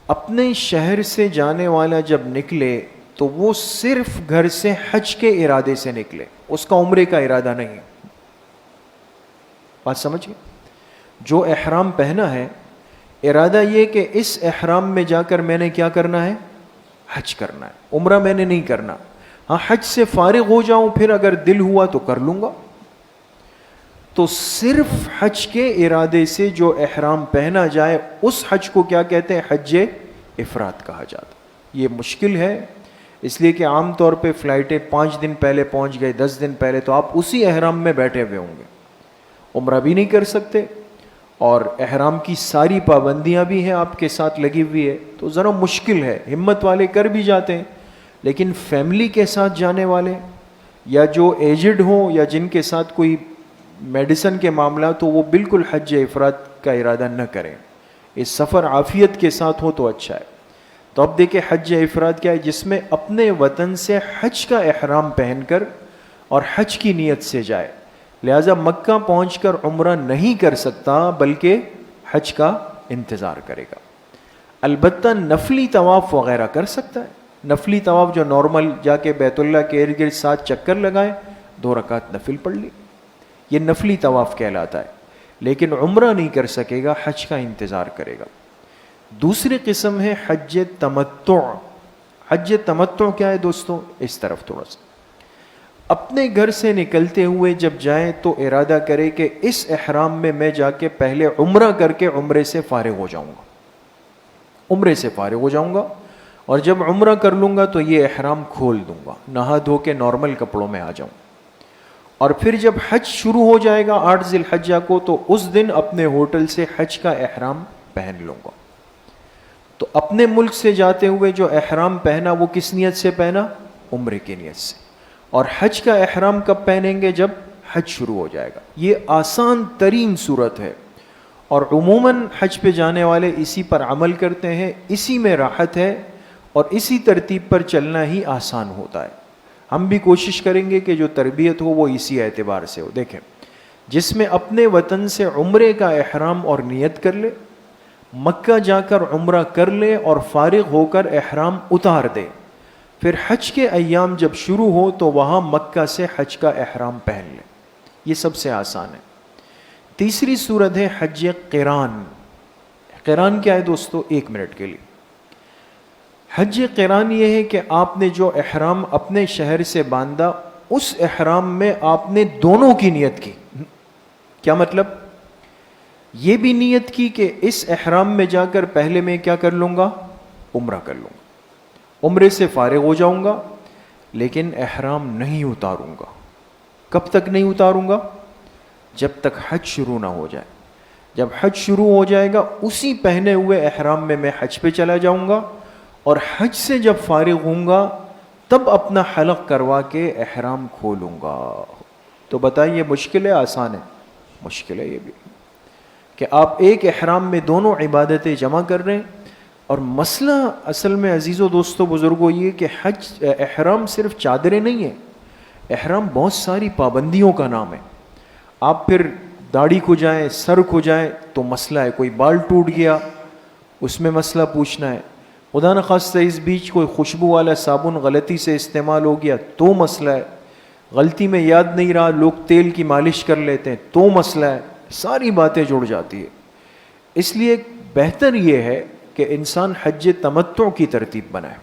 اپنے شہر سے جانے والا جب نکلے تو وہ صرف گھر سے حج کے ارادے سے نکلے, اس کا عمرے کا ارادہ نہیں ہے. بات سمجھ گئے؟ جو احرام پہنا ہے, ارادہ یہ کہ اس احرام میں جا کر میں نے کیا کرنا ہے؟ حج کرنا ہے, عمرہ میں نے نہیں کرنا. ہاں حج سے فارغ ہو جاؤں پھر اگر دل ہوا تو کر لوں گا. تو صرف حج کے ارادے سے جو احرام پہنا جائے اس حج کو کیا کہتے ہیں؟ حج افراد کہا جاتا. یہ مشکل ہے اس لیے کہ عام طور پہ فلائٹیں 5 دن پہلے پہنچ گئے, 10 دن پہلے, تو آپ اسی احرام میں بیٹھے ہوئے ہوں گے, عمرہ بھی نہیں کر سکتے, اور احرام کی ساری پابندیاں بھی ہیں آپ کے ساتھ لگی ہوئی ہے, تو ذرا مشکل ہے. ہمت والے کر بھی جاتے ہیں, لیکن فیملی کے ساتھ جانے والے یا جو ایجڈ ہوں یا جن کے ساتھ کوئی میڈیسن کے معاملات تو وہ بالکل حج افراد کا ارادہ نہ کریں. اس سفر عافیت کے ساتھ ہو تو اچھا ہے. تو اب دیکھیں حج افراد کیا ہے؟ جس میں اپنے وطن سے حج کا احرام پہن کر اور حج کی نیت سے جائے, لہذا مکہ پہنچ کر عمرہ نہیں کر سکتا بلکہ حج کا انتظار کرے گا. البتہ نفلی طواف وغیرہ کر سکتا ہے، نفلی طواف جو نارمل جا کے بیت اللہ کے ارد گرد 7 چکر لگائے، 2 رکعت نفل پڑھ لی، یہ نفلی طواف کہلاتا ہے، لیکن عمرہ نہیں کر سکے گا، حج کا انتظار کرے گا۔ دوسری قسم ہے حج تمتع۔ حج تمتع کیا ہے دوستوں؟ اس طرف تھوڑا سا، اپنے گھر سے نکلتے ہوئے جب جائیں تو ارادہ کرے کہ اس احرام میں جا کے پہلے عمرہ کر کے عمرے سے فارغ ہو جاؤں گا، عمرے سے فارغ ہو جاؤں گا، اور جب عمرہ کر لوں گا تو یہ احرام کھول دوں گا، نہا دھو کے نارمل کپڑوں میں آ جاؤں، اور پھر جب حج شروع ہو جائے گا 8 ذی الحجہ کو تو اس دن اپنے ہوٹل سے حج کا احرام پہن لوں گا۔ تو اپنے ملک سے جاتے ہوئے جو احرام پہنا وہ کس نیت سے پہنا؟ عمرے کی نیت سے۔ اور حج کا احرام کب پہنیں گے؟ جب حج شروع ہو جائے گا۔ یہ آسان ترین صورت ہے، اور عموماً حج پہ جانے والے اسی پر عمل کرتے ہیں، اسی میں راحت ہے، اور اسی ترتیب پر چلنا ہی آسان ہوتا ہے۔ ہم بھی کوشش کریں گے کہ جو تربیت ہو وہ اسی اعتبار سے ہو۔ دیکھیں، جس میں اپنے وطن سے عمرے کا احرام اور نیت کر لے، مکہ جا کر عمرہ کر لے اور فارغ ہو کر احرام اتار دے، پھر حج کے ایام جب شروع ہو تو وہاں مکہ سے حج کا احرام پہن لے، یہ سب سے آسان ہے۔ تیسری صورت ہے حج قران۔ قران کیا ہے دوستو؟ 1 منٹ کے لیے۔ حج قران یہ ہے کہ آپ نے جو احرام اپنے شہر سے باندھا، اس احرام میں آپ نے دونوں کی نیت کی۔ کیا مطلب؟ یہ بھی نیت کی کہ اس احرام میں جا کر پہلے میں کیا کر لوں گا؟ عمرہ کر لوں گا، عمرے سے فارغ ہو جاؤں گا، لیکن احرام نہیں اتاروں گا۔ کب تک نہیں اتاروں گا؟ جب تک حج شروع نہ ہو جائے۔ جب حج شروع ہو جائے گا اسی پہنے ہوئے احرام میں حج پہ چلا جاؤں گا، اور حج سے جب فارغ ہوں گا تب اپنا حلق کروا کے احرام کھولوں گا۔ تو بتائیے مشکل ہے آسان ہے؟ مشکل ہے یہ بھی، کہ آپ ایک احرام میں دونوں عبادتیں جمع کر رہے ہیں۔ اور مسئلہ اصل میں عزیزو دوستو بزرگوں یہ کہ حج احرام صرف چادریں نہیں ہیں، احرام بہت ساری پابندیوں کا نام ہے۔ آپ پھر داڑھی کو جائیں، سر کو جائیں تو مسئلہ ہے، کوئی بال ٹوٹ گیا اس میں مسئلہ پوچھنا ہے، خدا نخواستہ اس بیچ کوئی خوشبو والا صابن غلطی سے استعمال ہو گیا تو مسئلہ ہے، غلطی میں یاد نہیں رہا لوگ تیل کی مالش کر لیتے ہیں تو مسئلہ ہے، ساری باتیں جڑ جاتی ہے۔ اس لیے بہتر یہ ہے کہ انسان حج تمتع کی ترتیب بنائے،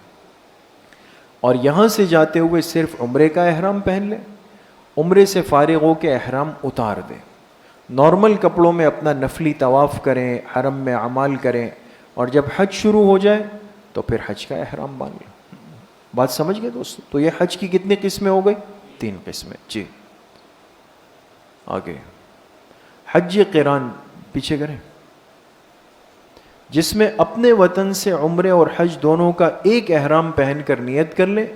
اور یہاں سے جاتے ہوئے صرف عمرے کا احرام پہن لے، عمرے سے فارغ ہو کے احرام اتار دیں، نارمل کپڑوں میں اپنا نفلی طواف کریں، حرم میں اعمال کریں، اور جب حج شروع ہو جائے تو پھر حج کا احرام باندھ لیں۔ بات سمجھ گئے دوستو؟ تو یہ حج کی کتنی قسمیں ہو گئی؟ 3 قسمیں۔ جی آگے حج قران پیچھے کریں، جس میں اپنے وطن سے عمرے اور حج دونوں کا ایک احرام پہن کر نیت کر لیں،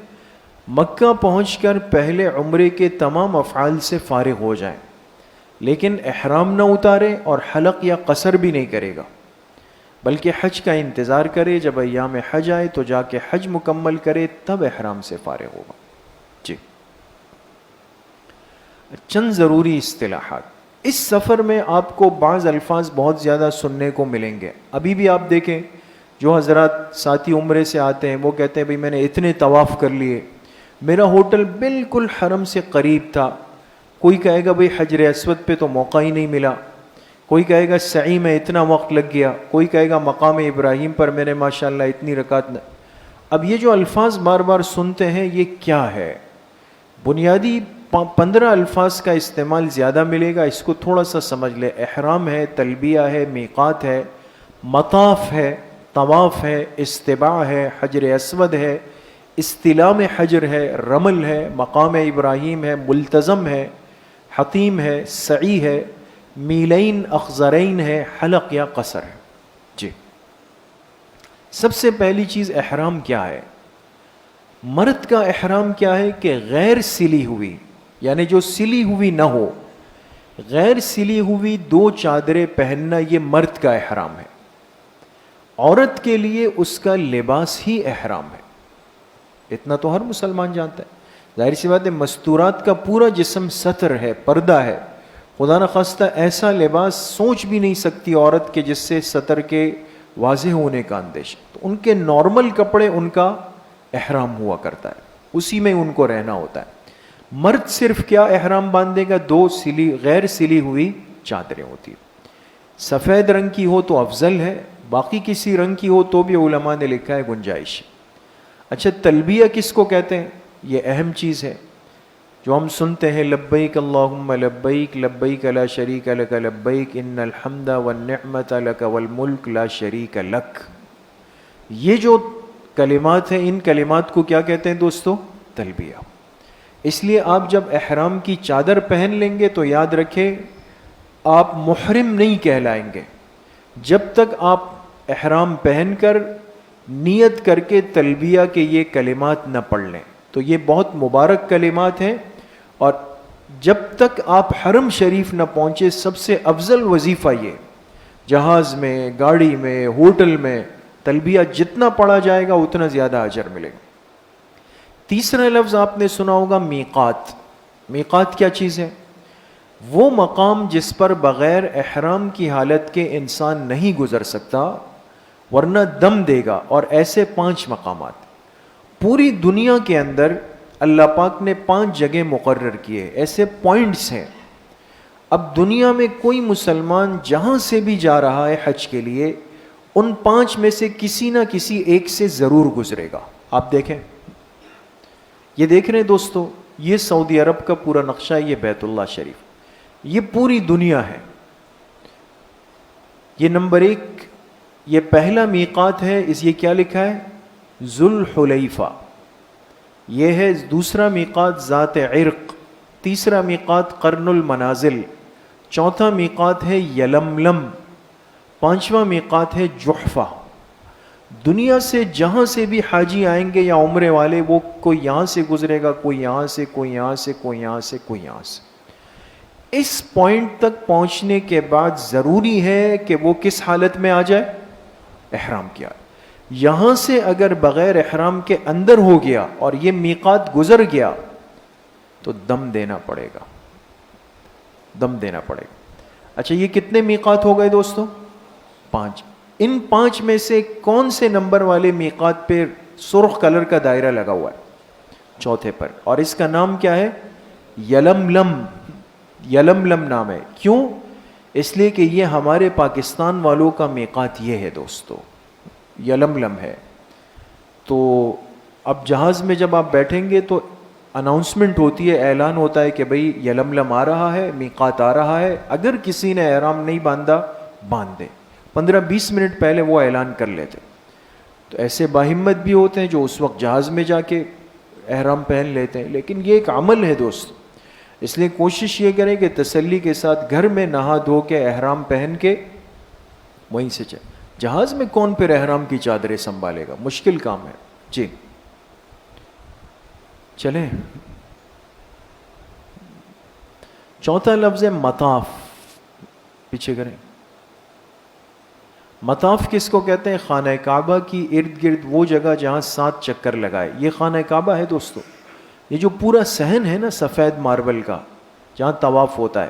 مکہ پہنچ کر پہلے عمرے کے تمام افعال سے فارغ ہو جائیں، لیکن احرام نہ اتارے اور حلق یا قصر بھی نہیں کرے گا، بلکہ حج کا انتظار کرے، جب ایام حج آئے تو جا کے حج مکمل کرے، تب احرام سے فارغ ہوگا۔ جی چند ضروری اصطلاحات۔ اس سفر میں آپ کو بعض الفاظ بہت زیادہ سننے کو ملیں گے۔ ابھی بھی آپ دیکھیں جو حضرات ساتھی عمرے سے آتے ہیں وہ کہتے ہیں بھئی میں نے اتنے طواف کر لیے، میرا ہوٹل بالکل حرم سے قریب تھا، کوئی کہے گا بھئی حجر اسود پہ تو موقع ہی نہیں ملا، کوئی کہے گا سعی میں اتنا وقت لگ گیا، کوئی کہے گا مقام ابراہیم پر میں نے ماشاءاللہ اتنی رکعت اب یہ جو الفاظ بار بار سنتے ہیں یہ کیا ہے؟ بنیادی 15 الفاظ کا استعمال زیادہ ملے گا، اس کو تھوڑا سا سمجھ لے۔ احرام ہے، تلبیہ ہے، میقات ہے، مطاف ہے، طواف ہے، استباع ہے، حجر اسود ہے، استلام حجر ہے، رمل ہے، مقام ابراہیم ہے، ملتزم ہے، حتیم ہے، سعی ہے، میلین اخضرین ہے، حلق یا قصر ہے۔ جی سب سے پہلی چیز احرام کیا ہے؟ مرد کا احرام کیا ہے کہ غیر سلی ہوئی، یعنی جو سلی ہوئی نہ ہو، غیر سلی ہوئی 2 چادریں پہننا یہ مرد کا احرام ہے۔ عورت کے لیے اس کا لباس ہی احرام ہے، اتنا تو ہر مسلمان جانتا ہے۔ ظاہر سی بات ہے مستورات کا پورا جسم ستر ہے، پردہ ہے، خدا نخواستہ ایسا لباس سوچ بھی نہیں سکتی عورت کے جس سے ستر کے واضح ہونے کا اندیشہ. تو ان کے نارمل کپڑے ان کا احرام ہوا کرتا ہے, اسی میں ان کو رہنا ہوتا ہے. مرد صرف کیا احرام باندھے گا؟ 2 غیر سلی ہوئی چادریں ہوتی ہیں. سفید رنگ کی ہو تو افضل ہے, باقی کسی رنگ کی ہو تو بھی علماء نے لکھا ہے گنجائش. اچھا, تلبیہ کس کو کہتے ہیں؟ یہ اہم چیز ہے جو ہم سنتے ہیں, لبیک اللہم لبیک لبیک لا شریک لک لبیک ان الحمد والنعمت لک والملک لا شریک لک. یہ جو کلمات ہیں, ان کلمات کو کیا کہتے ہیں دوستو؟ تلبیہ. اس لیے آپ جب احرام کی چادر پہن لیں گے تو یاد رکھیں آپ محرم نہیں کہلائیں گے جب تک آپ احرام پہن کر نیت کر کے تلبیہ کے یہ کلمات نہ پڑھ لیں. تو یہ بہت مبارک کلمات ہیں, اور جب تک آپ حرم شریف نہ پہنچے سب سے افضل وظیفہ یہ, جہاز میں, گاڑی میں, ہوٹل میں تلبیہ جتنا پڑھا جائے گا اتنا زیادہ اجر ملے گا. تیسرا لفظ آپ نے سنا ہوگا میقات. میقات کیا چیز ہے؟ وہ مقام جس پر بغیر احرام کی حالت کے انسان نہیں گزر سکتا ورنہ دم دے گا. اور ایسے 5 مقامات پوری دنیا کے اندر اللہ پاک نے 5 جگہ مقرر کیے, ایسے پوائنٹس ہیں. اب دنیا میں کوئی مسلمان جہاں سے بھی جا رہا ہے حج کے لیے, ان 5 میں سے کسی نہ کسی ایک سے ضرور گزرے گا. آپ دیکھیں, یہ دیکھ رہے ہیں دوستو, یہ سعودی عرب کا پورا نقشہ, یہ بیت اللہ شریف, یہ پوری دنیا ہے. یہ نمبر 1, یہ پہلا میقات ہے, یہ کیا لکھا ہے؟ ذوالحلیفہ. یہ ہے دوسرا میقات ذات عرق, تیسرا میقات قرن المنازل, چوتھا میقات ہے یلملم, 5واں میقات ہے جحفہ. دنیا سے جہاں سے بھی حاجی آئیں گے یا عمرے والے, وہ کوئی یہاں سے گزرے گا, کوئی یہاں سے, کوئی یہاں سے, کوئی یہاں سے, کوئی یہاں سے. اس پوائنٹ تک پہنچنے کے بعد ضروری ہے کہ وہ کس حالت میں آ جائے؟ احرام کیا. یہاں سے اگر بغیر احرام کے اندر ہو گیا اور یہ میقات گزر گیا تو دم دینا پڑے گا, دم دینا پڑے گا. اچھا, یہ کتنے میقات ہو گئے دوستو؟ 5. ان 5 میں سے کون سے نمبر والے میقات پہ سرخ کلر کا دائرہ لگا ہوا ہے؟ چوتھے پر, اور اس کا نام کیا ہے؟ یلملم. یلملم نام ہے. کیوں؟ اس لیے کہ یہ ہمارے پاکستان والوں کا میقات یہ ہے دوستو, یلملم ہے. تو اب جہاز میں جب آپ بیٹھیں گے تو اناؤنسمنٹ ہوتی ہے, اعلان ہوتا ہے کہ بھئی یلملم آ رہا ہے, میقات آ رہا ہے. اگر کسی نے احرام نہیں باندھا باندھ دے, 15-20 منٹ پہلے وہ اعلان کر لیتے. تو ایسے باہمت بھی ہوتے ہیں جو اس وقت جہاز میں جا کے احرام پہن لیتے ہیں, لیکن یہ ایک عمل ہے دوست. اس لیے کوشش یہ کریں کہ تسلی کے ساتھ گھر میں نہا دھو کے احرام پہن کے وہیں سے چلے. جہاز میں کون پھر احرام کی چادریں سنبھالے گا؟ مشکل کام ہے. جی چلیں. چوتھا لفظ ہے مطاف. پیچھے کریں. مطاف کس کو کہتے ہیں؟ خانہ کعبہ کی ارد گرد وہ جگہ جہاں 7 چکر لگائے, یہ خانہ کعبہ ہے دوستو. یہ جو پورا صحن ہے نا سفید ماربل کا جہاں طواف ہوتا ہے,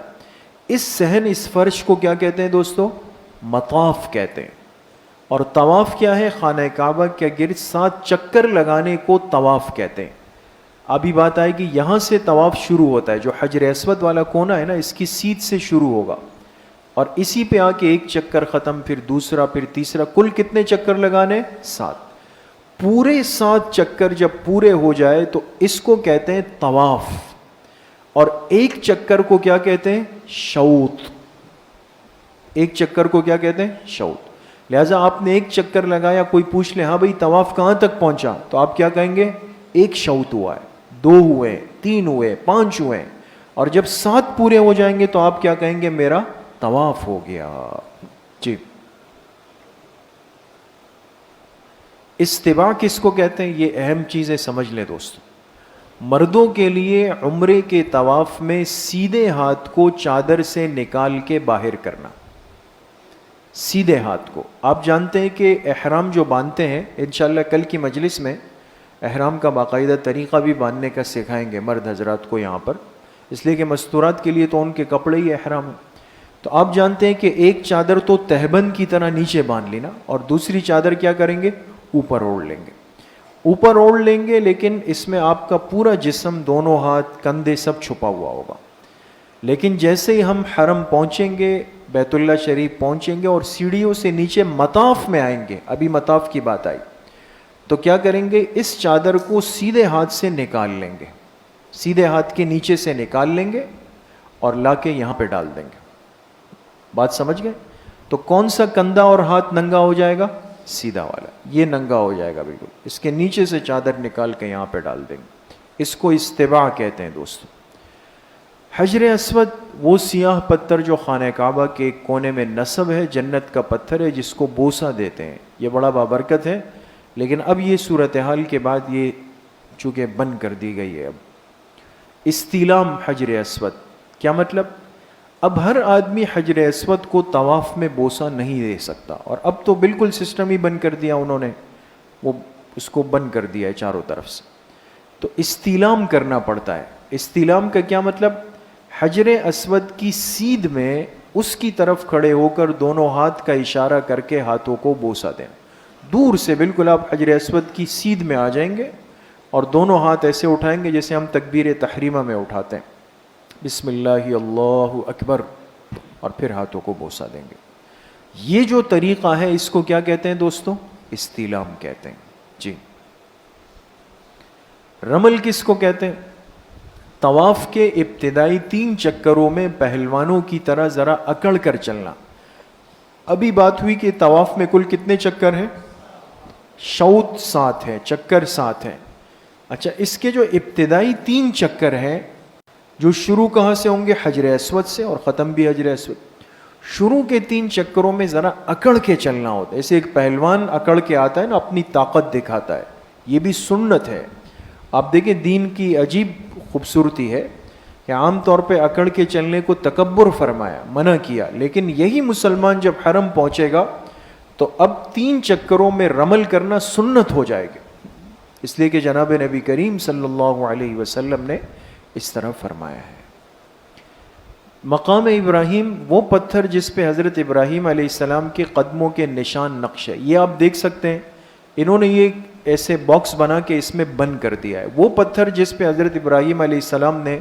اس صحن, اس فرش کو کیا کہتے ہیں دوستو؟ مطاف کہتے ہیں. اور طواف کیا ہے؟ خانہ کعبہ کے گرد 7 چکر لگانے کو طواف کہتے ہیں. ابھی بات آئے گی, یہاں سے طواف شروع ہوتا ہے, جو حجر اسود والا کونا ہے نا, اس کی سیدھ سے شروع ہوگا, اور اسی پہ آ کے 1 چکر ختم, پھر دوسرا, پھر تیسرا. کل کتنے چکر لگانے؟ 7. پورے 7 چکر جب پورے ہو جائے تو اس کو کہتے ہیں طواف, اور 1 چکر کو کیا کہتے ہیں؟ شوط. 1 چکر کو کیا کہتے ہیں؟ شوط. لہٰذا آپ نے 1 چکر لگایا, کوئی پوچھ لے ہاں بھائی طواف کہاں تک پہنچا, تو آپ کیا کہیں گے؟ 1 شوط ہوا ہے, 2 ہوئے, 3 ہوئے, 5 ہوئے. اور جب 7 پورے ہو جائیں گے تو آپ کیا کہیں گے؟ میرا طواف ہو گیا. جی. استباع کس کو کہتے ہیں؟ یہ اہم چیزیں سمجھ لیں دوستو. مردوں کے لیے عمرے کے طواف میں سیدھے ہاتھ کو چادر سے نکال کے باہر کرنا, سیدھے ہاتھ کو. آپ جانتے ہیں کہ احرام جو باندھتے ہیں, انشاءاللہ کل کی مجلس میں احرام کا باقاعدہ طریقہ بھی باندھنے کا سکھائیں گے مرد حضرات کو یہاں پر, اس لیے کہ مستورات کے لیے تو ان کے کپڑے ہی احرام ہیں. تو آپ جانتے ہیں کہ ایک چادر تو تہبند کی طرح نیچے باندھ لی نا، اور دوسری چادر کیا کریں گے؟ اوپر اوڑھ لیں گے. اوپر اوڑھ لیں گے، لیکن اس میں آپ کا پورا جسم، دونوں ہاتھ، کندھے سب چھپا ہوا ہوگا. لیکن جیسے ہی ہم حرم پہنچیں گے، بیت اللہ شریف پہنچیں گے اور سیڑھیوں سے نیچے مطاف میں آئیں گے، ابھی مطاف کی بات آئی، تو کیا کریں گے؟ اس چادر کو سیدھے ہاتھ سے نکال لیں گے، سیدھے ہاتھ کے نیچے سے نکال لیں گے اور لا کے یہاں پہ ڈال دیں گے. بات سمجھ گئے؟ تو کون سا کندھا اور ہاتھ ننگا ہو جائے گا؟ سیدھا والا، یہ ننگا ہو جائے گا بالکل. اس کے نیچے سے چادر نکال کے یہاں پہ ڈال دیں گے. اس کو استواء کہتے ہیں دوستو. حجر اسود وہ سیاہ پتھر جو خانہ کعبہ کے ایک کونے میں نصب ہے، جنت کا پتھر ہے جس کو بوسہ دیتے ہیں. یہ بڑا بابرکت ہے، لیکن اب یہ صورتحال کے بعد یہ چونکہ بند کر دی گئی ہے. اب استلام حجر اسود کیا مطلب؟ اب ہر آدمی حجر اسود کو طواف میں بوسہ نہیں دے سکتا، اور اب تو بالکل سسٹم ہی بند کر دیا انہوں نے، وہ اس کو بند کر دیا ہے چاروں طرف سے. تو استلام کرنا پڑتا ہے. استلام کا کیا مطلب؟ حجر اسود کی سیدھ میں اس کی طرف کھڑے ہو کر دونوں ہاتھ کا اشارہ کر کے ہاتھوں کو بوسہ دیں. دور سے بالکل آپ حجر اسود کی سیدھ میں آ جائیں گے اور دونوں ہاتھ ایسے اٹھائیں گے جیسے ہم تکبیر تحریمہ میں اٹھاتے ہیں، بسم اللہ اللہ اکبر، اور پھر ہاتھوں کو بوسہ دیں گے. یہ جو طریقہ ہے اس کو کیا کہتے ہیں دوستو؟ استلام کہتے ہیں. جی. رمل کس کو کہتے ہیں؟ طواف کے ابتدائی 3 چکروں میں پہلوانوں کی طرح ذرا اکڑ کر چلنا. ابھی بات ہوئی کہ طواف میں کل کتنے چکر ہیں؟ شوط 7 ہے، چکر 7 ہیں. اچھا، اس کے جو ابتدائی 3 چکر ہیں جو شروع کہاں سے ہوں گے؟ حجر اسود سے، اور ختم بھی حجر اسود. شروع کے 3 چکروں میں ذرا اکڑ کے چلنا ہوتا ہے. ایسے ایک پہلوان اکڑ کے آتا ہے نا، اپنی طاقت دکھاتا ہے. یہ بھی سنت ہے. آپ دیکھیں دین کی عجیب خوبصورتی ہے کہ عام طور پہ اکڑ کے چلنے کو تکبر فرمایا، منع کیا، لیکن یہی مسلمان جب حرم پہنچے گا تو اب 3 چکروں میں رمل کرنا سنت ہو جائے گا، اس لیے کہ جناب نبی کریم صلی اللہ علیہ وسلم نے اس طرح فرمایا ہے. مقام ابراہیم وہ پتھر جس پہ حضرت ابراہیم علیہ السلام کے قدموں کے نشان نقش ہے. یہ آپ دیکھ سکتے ہیں، انہوں نے یہ ایسے باکس بنا کے اس میں بند کر دیا ہے. وہ پتھر جس پہ حضرت ابراہیم علیہ السلام نے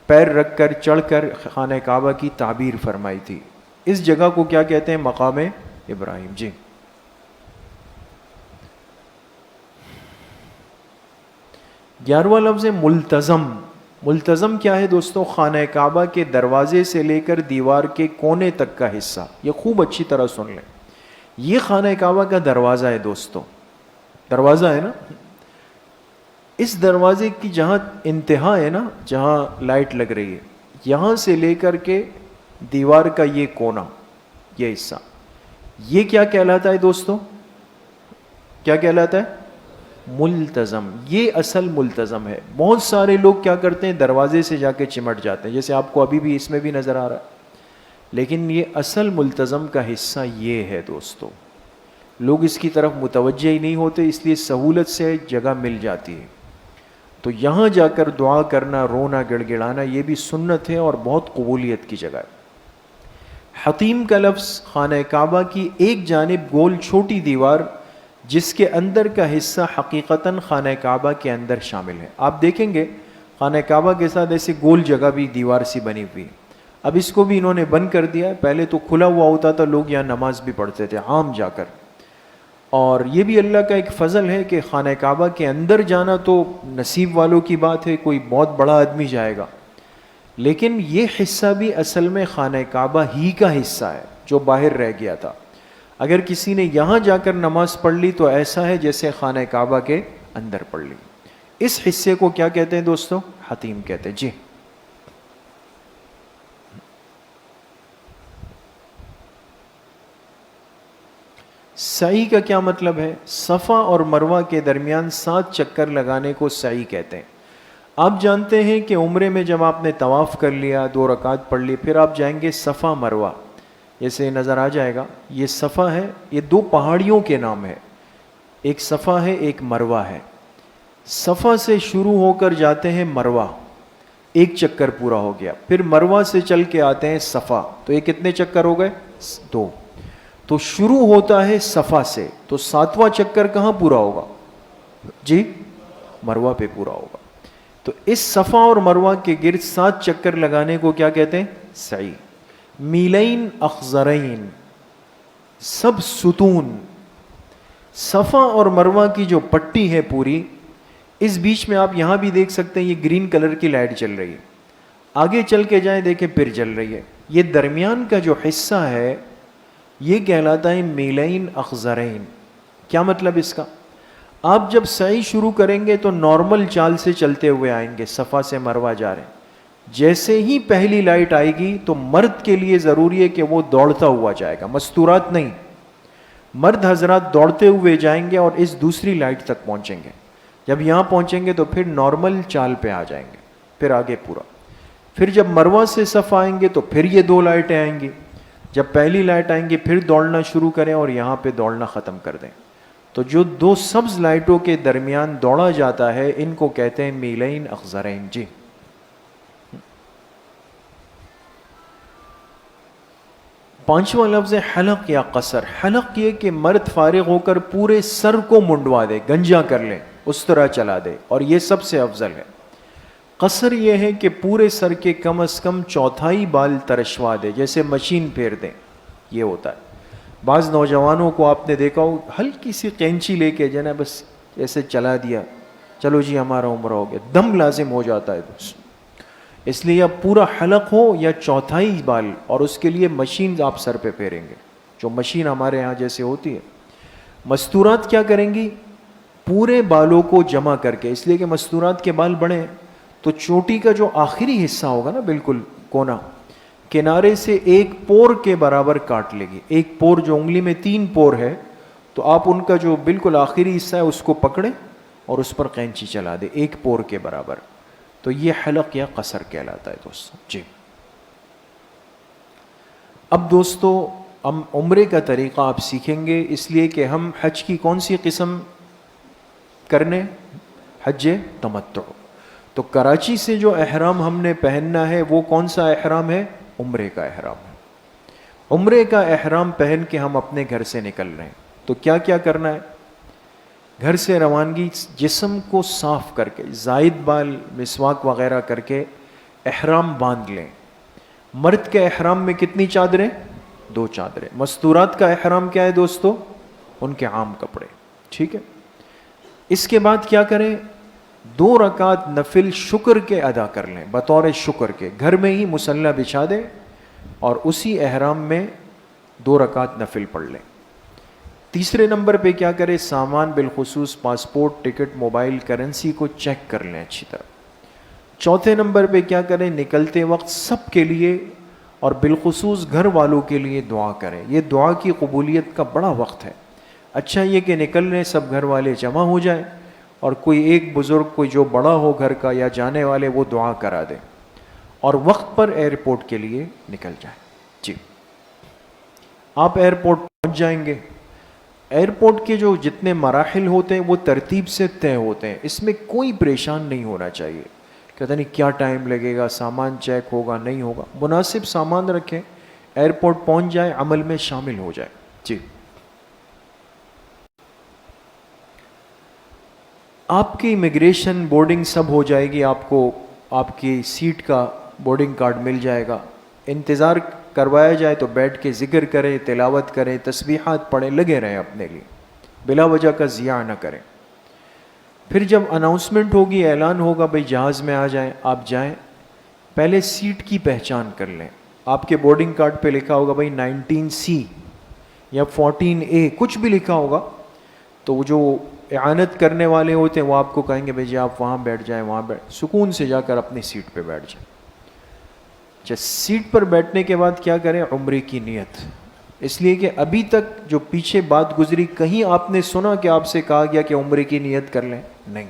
پیر رکھ کر چڑھ کر خانہ کعبہ کی تعبیر فرمائی تھی، اس جگہ کو کیا کہتے ہیں؟ مقام ابراہیم. جی. 11واں لفظ ہے ملتزم. ملتزم کیا ہے دوستو؟ خانہ کعبہ کے دروازے سے لے کر دیوار کے کونے تک کا حصہ. یہ خوب اچھی طرح سن لیں، یہ خانہ کعبہ کا دروازہ ہے دوستو. دروازہ ہے نا، اس دروازے کی جہاں انتہا ہے نا، جہاں لائٹ لگ رہی ہے، یہاں سے لے کر کے دیوار کا یہ کونا، یہ حصہ، یہ کیا کہلاتا ہے دوستو؟ کیا کہلاتا ہے؟ ملتزم. یہ اصل ملتزم ہے. بہت سارے لوگ کیا کرتے ہیں؟ دروازے سے جا کے چمٹ جاتے ہیں، جیسے آپ کو ابھی بھی اس میں بھی نظر آ رہا ہے. لیکن یہ اصل ملتزم کا حصہ یہ ہے دوستو. لوگ اس کی طرف متوجہ ہی نہیں ہوتے، اس لیے سہولت سے جگہ مل جاتی ہے. تو یہاں جا کر دعا کرنا، رونا، گڑ گڑانا، یہ بھی سنت ہے اور بہت قبولیت کی جگہ ہے. حتیم کا لفظ خانہ کعبہ کی ایک جانب گول چھوٹی دیوار جس کے اندر کا حصہ حقیقتاً خانہ کعبہ کے اندر شامل ہے. آپ دیکھیں گے خانہ کعبہ کے ساتھ ایسے گول جگہ بھی دیوار سی بنی ہوئی ہے. اب اس کو بھی انہوں نے بند کر دیا ہے. پہلے تو کھلا ہوا ہوتا تھا، لوگ یہاں نماز بھی پڑھتے تھے عام جا کر. اور یہ بھی اللہ کا ایک فضل ہے کہ خانہ کعبہ کے اندر جانا تو نصیب والوں کی بات ہے، کوئی بہت بڑا آدمی جائے گا. لیکن یہ حصہ بھی اصل میں خانہ کعبہ ہی کا حصہ ہے جو باہر رہ گیا تھا. اگر کسی نے یہاں جا کر نماز پڑھ لی تو ایسا ہے جیسے خانہ کعبہ کے اندر پڑھ لی. اس حصے کو کیا کہتے ہیں دوستو؟ حتیم کہتے ہیں. جی. سعی کا کیا مطلب ہے؟ صفا اور مروہ کے درمیان 7 چکر لگانے کو سعی کہتے ہیں. آپ جانتے ہیں کہ عمرے میں جب آپ نے طواف کر لیا، 2 رکعت پڑھ لی، پھر آپ جائیں گے صفا مروہ، جیسے نظر آ جائے گا. یہ صفا ہے، یہ 2 پہاڑیوں کے نام ہے، ایک صفا ہے ایک مروہ ہے. صفا سے شروع ہو کر جاتے ہیں مروہ، ایک چکر پورا ہو گیا. پھر مروہ سے چل کے آتے ہیں صفا, تو یہ کتنے چکر ہو گئے؟ 2. تو شروع ہوتا ہے صفا سے, تو 7واں چکر کہاں پورا ہوگا جی؟ مروہ پہ پورا ہوگا. تو اس صفا اور مروہ کے گرد 7 چکر لگانے کو کیا کہتے ہیں؟ سعی. میلین اخضرین, سب ستون. صفا اور مروہ کی جو پٹی ہے پوری, اس بیچ میں آپ یہاں بھی دیکھ سکتے ہیں یہ گرین کلر کی لائٹ چل رہی ہے. آگے چل کے جائیں دیکھیں پھر چل رہی ہے. یہ درمیان کا جو حصہ ہے یہ کہلاتا ہے میلین اخضرین. کیا مطلب اس کا؟ آپ جب سعی شروع کریں گے تو نارمل چال سے چلتے ہوئے آئیں گے, صفا سے مروہ جا رہے ہیں. جیسے ہی پہلی لائٹ آئے گی تو مرد کے لیے ضروری ہے کہ وہ دوڑتا ہوا جائے گا, مستورات نہیں. مرد حضرات دوڑتے ہوئے جائیں گے اور اس دوسری لائٹ تک پہنچیں گے. جب یہاں پہنچیں گے تو پھر نارمل چال پہ آ جائیں گے, پھر آگے پورا. پھر جب مروہ سے صف آئیں گے تو پھر یہ 2 لائٹیں آئیں گی. جب پہلی لائٹ آئیں گی پھر دوڑنا شروع کریں اور یہاں پہ دوڑنا ختم کر دیں. تو جو 2 سبز لائٹوں کے درمیان دوڑا جاتا ہے ان کو کہتے ہیں میلین اخضرین. جی 5واں لفظ ہے حلق یا قصر. حلق یہ کہ مرد فارغ ہو کر پورے سر کو منڈوا دے, گنجا کر لے, اس طرح چلا دے, اور یہ سب سے افضل ہے. قصر یہ ہے کہ پورے سر کے کم از کم 1/4 بال ترشوا دے, جیسے مشین پھیر دیں, یہ ہوتا ہے. بعض نوجوانوں کو آپ نے دیکھا ہو ہلکی سی قینچی لے کے جو نا بس ایسے چلا دیا, چلو جی ہمارا عمرہ ہو گیا, دم لازم ہو جاتا ہے. اس لیے یا پورا حلق ہو یا 1/4 بال, اور اس کے لیے مشین آپ سر پہ پھیریں گے, جو مشین ہمارے یہاں جیسے ہوتی ہے. مستورات کیا کریں گی؟ پورے بالوں کو جمع کر کے, اس لیے کہ مستورات کے بال بڑے ہیں تو چوٹی کا جو آخری حصہ ہوگا نا بالکل کونا, کنارے سے 1 پور کے برابر کاٹ لے گی. 1 پور جو انگلی میں 3 پور ہے, تو آپ ان کا جو بالکل آخری حصہ ہے اس کو پکڑیں اور اس پر قینچی چلا دیں 1 پور کے برابر. تو یہ حلق یا قصر کہلاتا ہے دوستو. جی اب دوستو ہم عمرے کا طریقہ آپ سیکھیں گے, اس لیے کہ ہم حج کی کون سی قسم کرنے؟ حج تمتع. تو کراچی سے جو احرام ہم نے پہننا ہے وہ کون سا احرام ہے؟ عمرے کا احرام ہے. عمرے کا احرام پہن کے ہم اپنے گھر سے نکل رہے ہیں. تو کیا کیا کرنا ہے؟ گھر سے روانگی جسم کو صاف کر کے, زائد بال مسواک وغیرہ کر کے احرام باندھ لیں. مرد کے احرام میں کتنی چادریں؟ 2 چادریں. مستورات کا احرام کیا ہے دوستو؟ ان کے عام کپڑے. ٹھیک ہے. اس کے بعد کیا کریں؟ 2 رکعت نفل شکر کے ادا کر لیں, بطور شکر کے. گھر میں ہی مصلی بچھا دیں اور اسی احرام میں 2 رکعت نفل پڑھ لیں. تیسرے نمبر پہ کیا کریں؟ سامان بالخصوص پاسپورٹ, ٹکٹ, موبائل, کرنسی کو چیک کر لیں اچھی طرح. چوتھے نمبر پہ کیا کریں؟ نکلتے وقت سب کے لیے اور بالخصوص گھر والوں کے لیے دعا کریں. یہ دعا کی قبولیت کا بڑا وقت ہے. اچھا یہ کہ نکل رہے سب گھر والے جمع ہو جائیں اور کوئی ایک بزرگ, کوئی جو بڑا ہو گھر کا یا جانے والے, وہ دعا کرا دیں اور وقت پر ایئرپورٹ کے لیے نکل جائیں. جی آپ ایئرپورٹ پہنچ جائیں گے. ایئرپورٹ کے جو جتنے مراحل ہوتے ہیں وہ ترتیب سے طے ہوتے ہیں, اس میں کوئی پریشان نہیں ہونا چاہیے. کہتا نہیں کیا ٹائم لگے گا, سامان چیک ہوگا نہیں ہوگا. مناسب سامان رکھیں, ایئرپورٹ پہنچ جائیں, عمل میں شامل ہو جائیں. جی آپ کی امیگریشن بورڈنگ سب ہو جائے گی, آپ کو آپ کی سیٹ کا بورڈنگ کارڈ مل جائے گا. انتظار کروایا جائے تو بیٹھ کے ذکر کریں, تلاوت کریں, تسبیحات پڑھیں, لگے رہیں اپنے لیے, بلا وجہ کا ضیاع نہ کریں. پھر جب اناؤنسمنٹ ہوگی, اعلان ہوگا بھئی جہاز میں آ جائیں, آپ جائیں. پہلے سیٹ کی پہچان کر لیں. آپ کے بورڈنگ کارڈ پہ لکھا ہوگا بھئی 19C یا 14A, کچھ بھی لکھا ہوگا. تو وہ جو اعانت کرنے والے ہوتے ہیں وہ آپ کو کہیں گے بھئی جی آپ وہاں بیٹھ جائیں, وہاں سکون سے جا کر اپنی سیٹ پہ بیٹھ جائیں. اچھا سیٹ پر بیٹھنے کے بعد کیا کریں؟ عمرے کی نیت. اس لیے کہ ابھی تک جو پیچھے بات گزری, کہیں آپ نے سنا کہ آپ سے کہا گیا کہ عمرے کی نیت کر لیں؟ نہیں.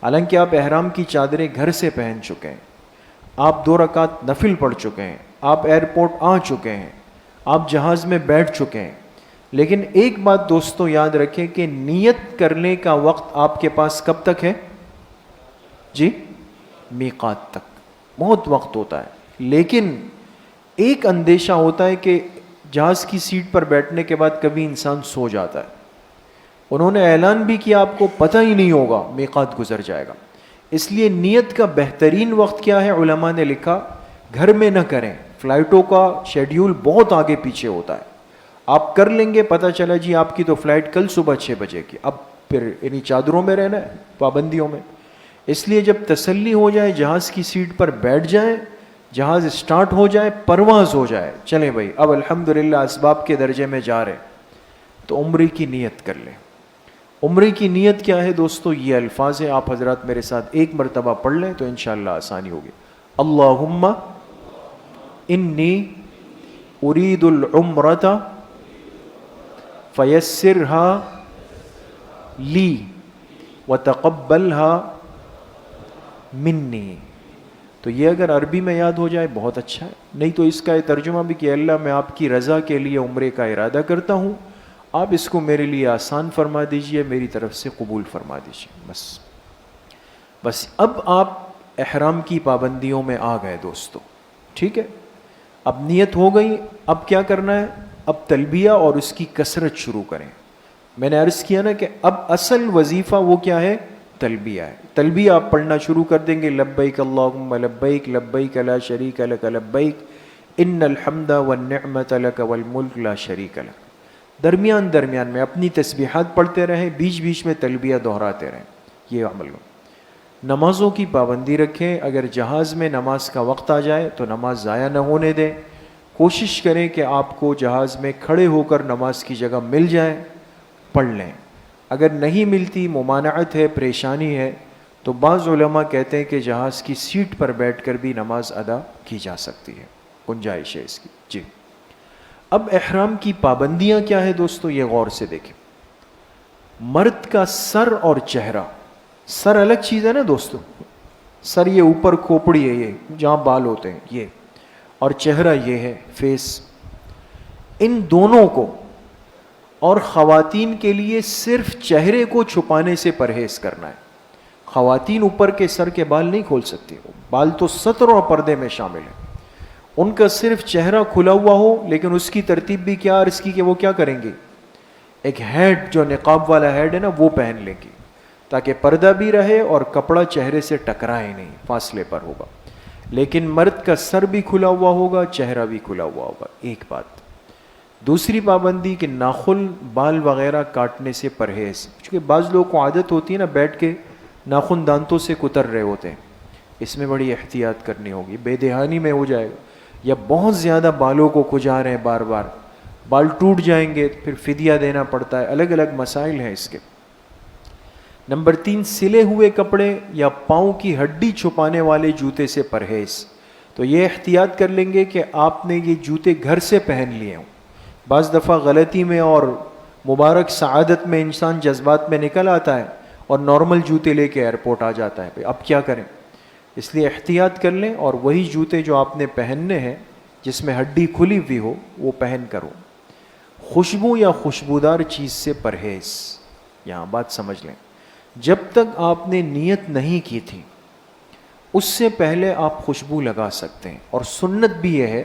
حالانکہ آپ احرام کی چادریں گھر سے پہن چکے ہیں, آپ 2 رکعت نفل پڑھ چکے ہیں, آپ ایئرپورٹ آ چکے ہیں, آپ جہاز میں بیٹھ چکے ہیں. لیکن ایک بات دوستوں یاد رکھیں کہ نیت کرنے کا وقت آپ کے پاس کب تک ہے؟ جی میقات تک. بہت وقت ہوتا ہے، لیکن ایک اندیشہ ہوتا ہے کہ جہاز کی سیٹ پر بیٹھنے کے بعد کبھی انسان سو جاتا ہے. انہوں نے اعلان بھی کیا آپ کو پتہ ہی نہیں ہوگا میقات گزر جائے گا. اس لیے نیت کا بہترین وقت کیا ہے؟ علماء نے لکھا گھر میں نہ کریں. فلائٹوں کا شیڈیول بہت آگے پیچھے ہوتا ہے، آپ کر لیں گے، پتہ چلا جی آپ کی تو فلائٹ کل صبح 6 بجے کی، اب پھر انہیں چادروں میں رہنا ہے، پابندیوں میں. اس لیے جب تسلی ہو جائے، جہاز کی سیٹ پر بیٹھ جائیں، جہاز اسٹارٹ ہو جائے، پرواز ہو جائے، چلیں بھائی اب الحمدللہ اسباب کے درجے میں جا رہے، تو عمرے کی نیت کر لیں. عمرے کی نیت کیا ہے دوستو؟ یہ الفاظ ہیں، آپ حضرات میرے ساتھ ایک مرتبہ پڑھ لیں تو انشاءاللہ آسانی ہوگی. اللہم انی ارید العمرۃ فیسرها لی وتقبلها منی. تو یہ اگر عربی میں یاد ہو جائے بہت اچھا ہے، نہیں تو اس کا یہ ترجمہ بھی کہ اللہ میں آپ کی رضا کے لیے عمرے کا ارادہ کرتا ہوں، آپ اس کو میرے لیے آسان فرما دیجئے، میری طرف سے قبول فرما دیجئے. بس اب آپ احرام کی پابندیوں میں آ گئے دوستو، ٹھیک ہے. اب نیت ہو گئی، اب کیا کرنا ہے؟ اب تلبیہ اور اس کی کثرت شروع کریں. میں نے عرض کیا نا کہ اب اصل وظیفہ وہ کیا ہے؟ تلبیہ ہے. تلبیہ آپ پڑھنا شروع کر دیں گے، لبیک اللہم لبیک لبیک لا شریک لک لبیک ان الحمد والنعمت لک والملک لا شریک لک. درمیان میں اپنی تسبیحات پڑھتے رہیں، بیچ بیچ میں تلبیہ دہراتے رہیں. یہ عمل ہو. نمازوں کی پابندی رکھیں. اگر جہاز میں نماز کا وقت آ جائے تو نماز ضائع نہ ہونے دیں. کوشش کریں کہ آپ کو جہاز میں کھڑے ہو کر نماز کی جگہ مل جائے، پڑھ لیں. اگر نہیں ملتی، ممانعت ہے، پریشانی ہے، تو بعض علماء کہتے ہیں کہ جہاز کی سیٹ پر بیٹھ کر بھی نماز ادا کی جا سکتی ہے، گنجائش ہے اس کی. جی اب احرام کی پابندیاں کیا ہے دوستو؟ یہ غور سے دیکھیں. مرد کا سر اور چہرہ، سر الگ چیز ہے نا دوستو، سر یہ اوپر کھوپڑی ہے، یہ جہاں بال ہوتے ہیں یہ، اور چہرہ یہ ہے فیس. ان دونوں کو، اور خواتین کے لیے صرف چہرے کو چھپانے سے پرہیز کرنا ہے. خواتین اوپر کے سر کے بال نہیں کھول سکتی، بال تو ستر اور پردے میں شامل ہیں. ان کا صرف چہرہ کھلا ہوا ہو، لیکن اس کی ترتیب بھی کیا عرض کی کہ وہ کیا کریں گے؟ ایک ہیڈ، جو نقاب والا ہیڈ ہے نا، وہ پہن لیں گے تاکہ پردہ بھی رہے اور کپڑا چہرے سے ٹکرائے نہیں، فاصلے پر ہوگا. لیکن مرد کا سر بھی کھلا ہوا ہوگا، چہرہ بھی کھلا ہوا ہوگا. ایک بات. دوسری پابندی کہ ناخن، بال وغیرہ کاٹنے سے پرہیز. چونکہ بعض لوگوں کو عادت ہوتی ہے نا بیٹھ کے ناخن دانتوں سے کتر رہے ہوتے ہیں، اس میں بڑی احتیاط کرنی ہوگی، بے دہانی میں ہو جائے گا. یا بہت زیادہ بالوں کو کھجا رہے ہیں بار بار، بال ٹوٹ جائیں گے، پھر فدیہ دینا پڑتا ہے. الگ الگ مسائل ہیں اس کے. نمبر 3، سلے ہوئے کپڑے یا پاؤں کی ہڈی چھپانے والے جوتے سے پرہیز. تو یہ احتیاط کر لیں گے کہ آپ نے یہ جوتے گھر سے پہن لیے ہوں. بعض دفعہ غلطی میں اور مبارک سعادت میں انسان جذبات میں نکل آتا ہے اور نارمل جوتے لے کے ایئرپورٹ آ جاتا ہے. اب کیا کریں؟ اس لیے احتیاط کر لیں اور وہی جوتے جو آپ نے پہننے ہیں جس میں ہڈی کھلی ہوئی ہو وہ پہن کرو. خوشبو یا خوشبودار چیز سے پرہیز. یہاں بات سمجھ لیں، جب تک آپ نے نیت نہیں کی تھی اس سے پہلے آپ خوشبو لگا سکتے ہیں. اور سنت بھی یہ ہے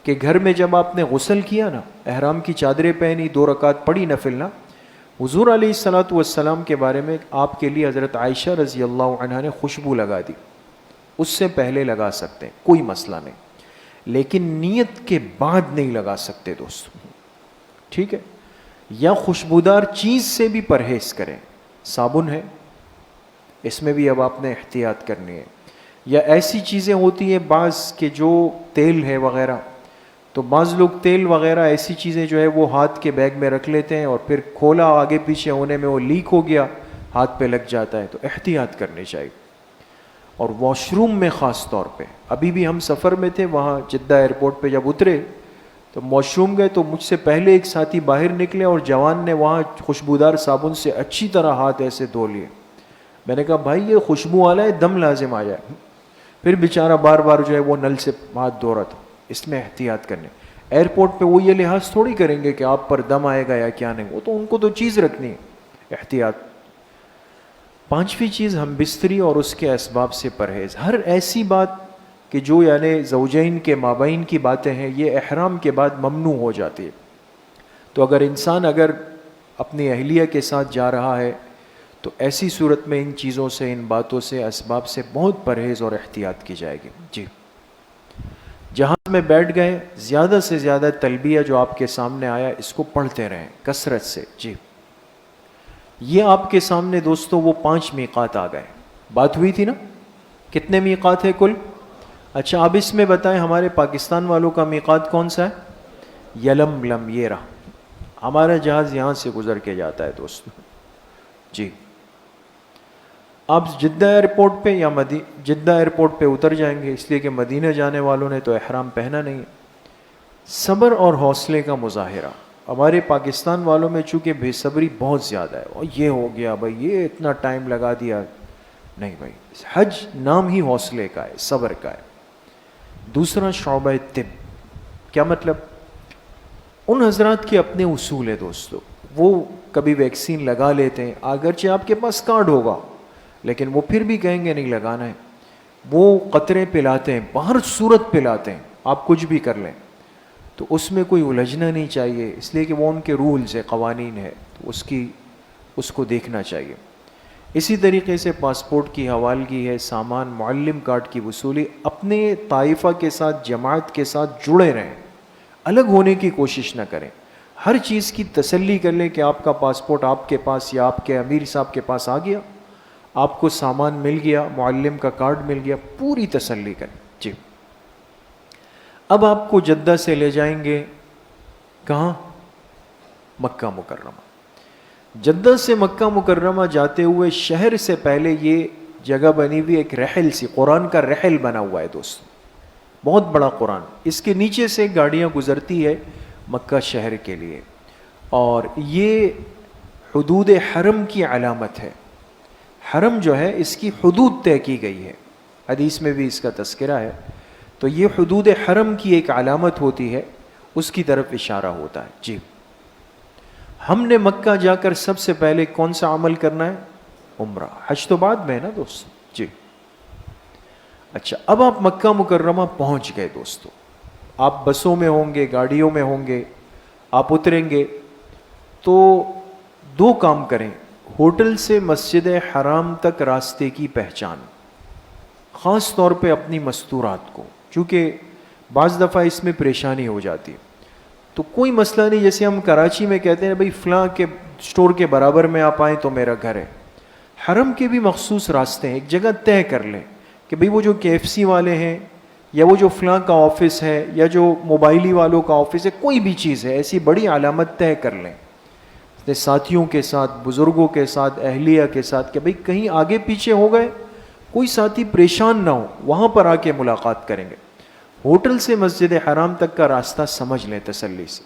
کہ گھر میں جب آپ نے غسل کیا نا، احرام کی چادریں پہنی، 2 رکعت پڑھی نفل نا، حضور علیہ الصلوۃ والسلام کے بارے میں آپ کے لیے حضرت عائشہ رضی اللہ عنہا نے خوشبو لگا دی. اس سے پہلے لگا سکتے ہیں، کوئی مسئلہ نہیں، لیکن نیت کے بعد نہیں لگا سکتے دوستو، ٹھیک ہے. یا خوشبودار چیز سے بھی پرہیز کریں. صابن ہے، اس میں بھی اب آپ نے احتیاط کرنی ہے. یا ایسی چیزیں ہوتی ہیں بعض کہ جو تیل ہے وغیرہ، تو بعض لوگ تیل وغیرہ ایسی چیزیں جو ہے وہ ہاتھ کے بیگ میں رکھ لیتے ہیں اور پھر کھولا آگے پیچھے ہونے میں وہ لیک ہو گیا، ہاتھ پہ لگ جاتا ہے. تو احتیاط کرنی چاہیے. اور واش روم میں خاص طور پہ، ابھی بھی ہم سفر میں تھے، وہاں جدہ ایئرپورٹ پہ جب اترے تو واش روم گئے تو مجھ سے پہلے ایک ساتھی باہر نکلے اور جوان نے وہاں خوشبودار صابن سے اچھی طرح ہاتھ ایسے دھو لیے. میں نے کہا بھائی یہ خوشبو والا ہے، دم لازم آ جائے. پھر بیچارہ بار بار جو ہے وہ نل سے ہاتھ دھو رہا تھا. اس میں احتیاط کرنے. ایئرپورٹ پہ وہ یہ لحاظ تھوڑی کریں گے کہ آپ پر دم آئے گا یا کیا نہیں، وہ تو ان کو تو چیز رکھنی ہے. احتیاط. 5ویں چیز، ہم بستری اور اس کے اسباب سے پرہیز. ہر ایسی بات کہ جو یعنی زوجین کے مابین کی باتیں ہیں یہ احرام کے بعد ممنوع ہو جاتی ہے. تو اگر انسان اپنی اہلیہ کے ساتھ جا رہا ہے تو ایسی صورت میں ان چیزوں سے، ان باتوں سے، اسباب سے بہت پرہیز اور احتیاط کی جائے گی. جی، جہاز میں بیٹھ گئے، زیادہ سے زیادہ تلبیہ جو آپ کے سامنے آیا اس کو پڑھتے رہیں کثرت سے. جی، یہ آپ کے سامنے دوستو وہ 5 میقات آ گئے. بات ہوئی تھی نا کتنے میقات ہے کل؟ اچھا اب اس میں بتائیں ہمارے پاکستان والوں کا میقات کون سا ہے؟ یلملم. یہ رہا، ہمارا جہاز یہاں سے گزر کے جاتا ہے دوستو. جی، آپ جدہ ایئرپورٹ پہ یا جدہ ایئرپورٹ پہ اتر جائیں گے، اس لیے کہ مدینہ جانے والوں نے تو احرام پہنا نہیں. صبر اور حوصلے کا مظاہرہ. ہمارے پاکستان والوں میں چونکہ بے صبری بہت زیادہ ہے، اور یہ ہو گیا بھائی، یہ اتنا ٹائم لگا دیا. نہیں بھائی، حج نام ہی حوصلے کا ہے، صبر کا ہے. دوسرا شعبہ طب. کیا مطلب؟ ان حضرات کے اپنے اصول ہے دوستو. وہ کبھی ویکسین لگا لیتے ہیں، اگرچہ آپ کے پاس کارڈ ہوگا لیکن وہ پھر بھی کہیں گے نہیں لگانا ہے. وہ قطرے پلاتے ہیں، باہر صورت پلاتے ہیں، آپ کچھ بھی کر لیں. تو اس میں کوئی الجھنا نہیں چاہیے، اس لیے کہ وہ ان کے رولز ہے، قوانین ہے، تو اس کو دیکھنا چاہیے. اسی طریقے سے پاسپورٹ کی حوالگی ہے، سامان، معلم کارڈ کی وصولی. اپنے طائفہ کے ساتھ، جماعت کے ساتھ جڑے رہیں، الگ ہونے کی کوشش نہ کریں. ہر چیز کی تسلی کر لیں کہ آپ کا پاسپورٹ آپ کے پاس یا آپ کے امیر صاحب کے پاس آ گیا، آپ کو سامان مل گیا، معلم کا کارڈ مل گیا، پوری تسلی کریں. جی، اب آپ کو جدہ سے لے جائیں گے کہاں؟ مکہ مکرمہ. جدہ سے مکہ مکرمہ جاتے ہوئے شہر سے پہلے یہ جگہ بنی ہوئی ایک رحل سی، قرآن کا رحل بنا ہوا ہے دوستو، بہت بڑا قرآن. اس کے نیچے سے گاڑیاں گزرتی ہے مکہ شہر کے لیے، اور یہ حدود حرم کی علامت ہے. حرم جو ہے اس کی حدود طے کی گئی ہے، حدیث میں بھی اس کا تذکرہ ہے. تو یہ حدود حرم کی ایک علامت ہوتی ہے، اس کی طرف اشارہ ہوتا ہے. جی، ہم نے مکہ جا کر سب سے پہلے کون سا عمل کرنا ہے؟ عمرہ. حج تو بعد میں ہے نا دوست. جی، اچھا اب آپ مکہ مکرمہ پہنچ گئے دوستو. آپ بسوں میں ہوں گے، گاڑیوں میں ہوں گے، آپ اتریں گے تو 2 کام کریں. ہوٹل سے مسجد حرام تک راستے کی پہچان، خاص طور پہ اپنی مستورات کو، چونکہ بعض دفعہ اس میں پریشانی ہو جاتی ہے. تو کوئی مسئلہ نہیں، جیسے ہم کراچی میں کہتے ہیں بھئی فلاں کے سٹور کے برابر میں آپ آئیں تو میرا گھر ہے. حرم کے بھی مخصوص راستے ہیں. ایک جگہ طے کر لیں کہ بھئی وہ جو KFC والے ہیں، یا وہ جو فلاں کا آفس ہے، یا جو موبائلی والوں کا آفس ہے، کوئی بھی چیز ہے ایسی بڑی علامت طے کر لیں ساتھیوں کے ساتھ، بزرگوں کے ساتھ، اہلیہ کے ساتھ، کہ بھئی کہیں آگے پیچھے ہو گئے کوئی ساتھی پریشان نہ ہو، وہاں پر آ کے ملاقات کریں گے. ہوٹل سے مسجد حرام تک کا راستہ سمجھ لیں تسلی سے.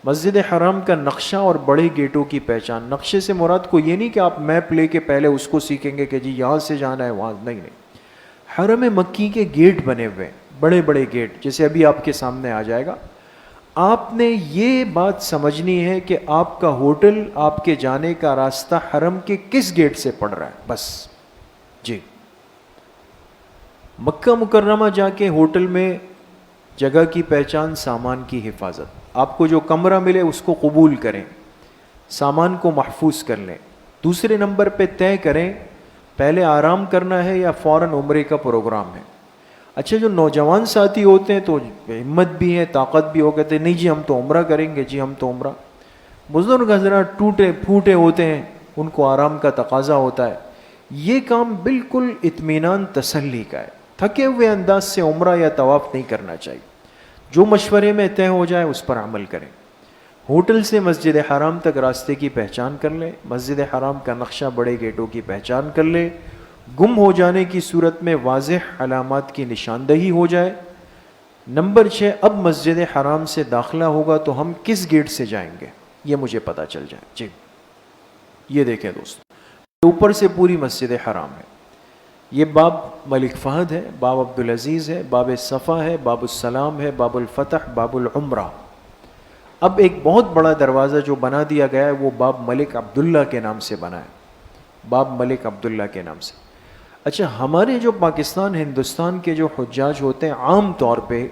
مسجد حرام کا نقشہ اور بڑے گیٹوں کی پہچان. نقشے سے مراد کو یہ نہیں کہ آپ میپ لے کے پہلے اس کو سیکھیں گے کہ جی یہاں سے جانا ہے وہاں، نہیں. حرم مکی کے گیٹ بنے ہوئے، بڑے بڑے گیٹ، جیسے ابھی آپ کے سامنے آ جائے گا. آپ نے یہ بات سمجھنی ہے کہ آپ کا ہوٹل، آپ کے جانے کا راستہ حرم کے کس گیٹ سے پڑ رہا ہے، بس. جی، مکہ مکرمہ جا کے ہوٹل میں جگہ کی پہچان، سامان کی حفاظت. آپ کو جو کمرہ ملے اس کو قبول کریں، سامان کو محفوظ کر لیں. دوسرے نمبر پہ طے کریں پہلے آرام کرنا ہے یا فوراً عمرے کا پروگرام ہے. اچھا جو نوجوان ساتھی ہوتے ہیں تو ہمت بھی ہے، طاقت بھی ہو، کہتے ہیں نہیں جی ہم تو عمرہ کریں گے، جی ہم تو عمرہ. بزرگ حضرات ٹوٹے پھوٹے ہوتے ہیں، ان کو آرام کا تقاضا ہوتا ہے. یہ کام بالکل اطمینان تسلی کا ہے. تھکے ہوئے انداز سے عمرہ یا طواف نہیں کرنا چاہیے. جو مشورے میں طے ہو جائے اس پر عمل کریں. ہوٹل سے مسجد حرام تک راستے کی پہچان کر لیں. مسجد حرام کا نقشہ، بڑے گیٹوں کی پہچان کر لیں. گم ہو جانے کی صورت میں واضح علامات کی نشاندہی ہو جائے. نمبر 6، اب مسجد حرام سے داخلہ ہوگا تو ہم کس گیٹ سے جائیں گے یہ مجھے پتہ چل جائے. جی، یہ دیکھیں دوست، اوپر سے پوری مسجد حرام ہے. یہ باب ملک فہد ہے، باب عبدالعزیز ہے، باب صفا ہے، باب السلام ہے، باب الفتح، باب العمرہ. اب ایک بہت بڑا دروازہ جو بنا دیا گیا ہے وہ باب ملک عبداللہ کے نام سے بنا ہے. باب ملک عبداللہ کے نام سے. اچھا، ہمارے جو پاکستان ہندوستان کے جو حجاج ہوتے ہیں عام طور پہ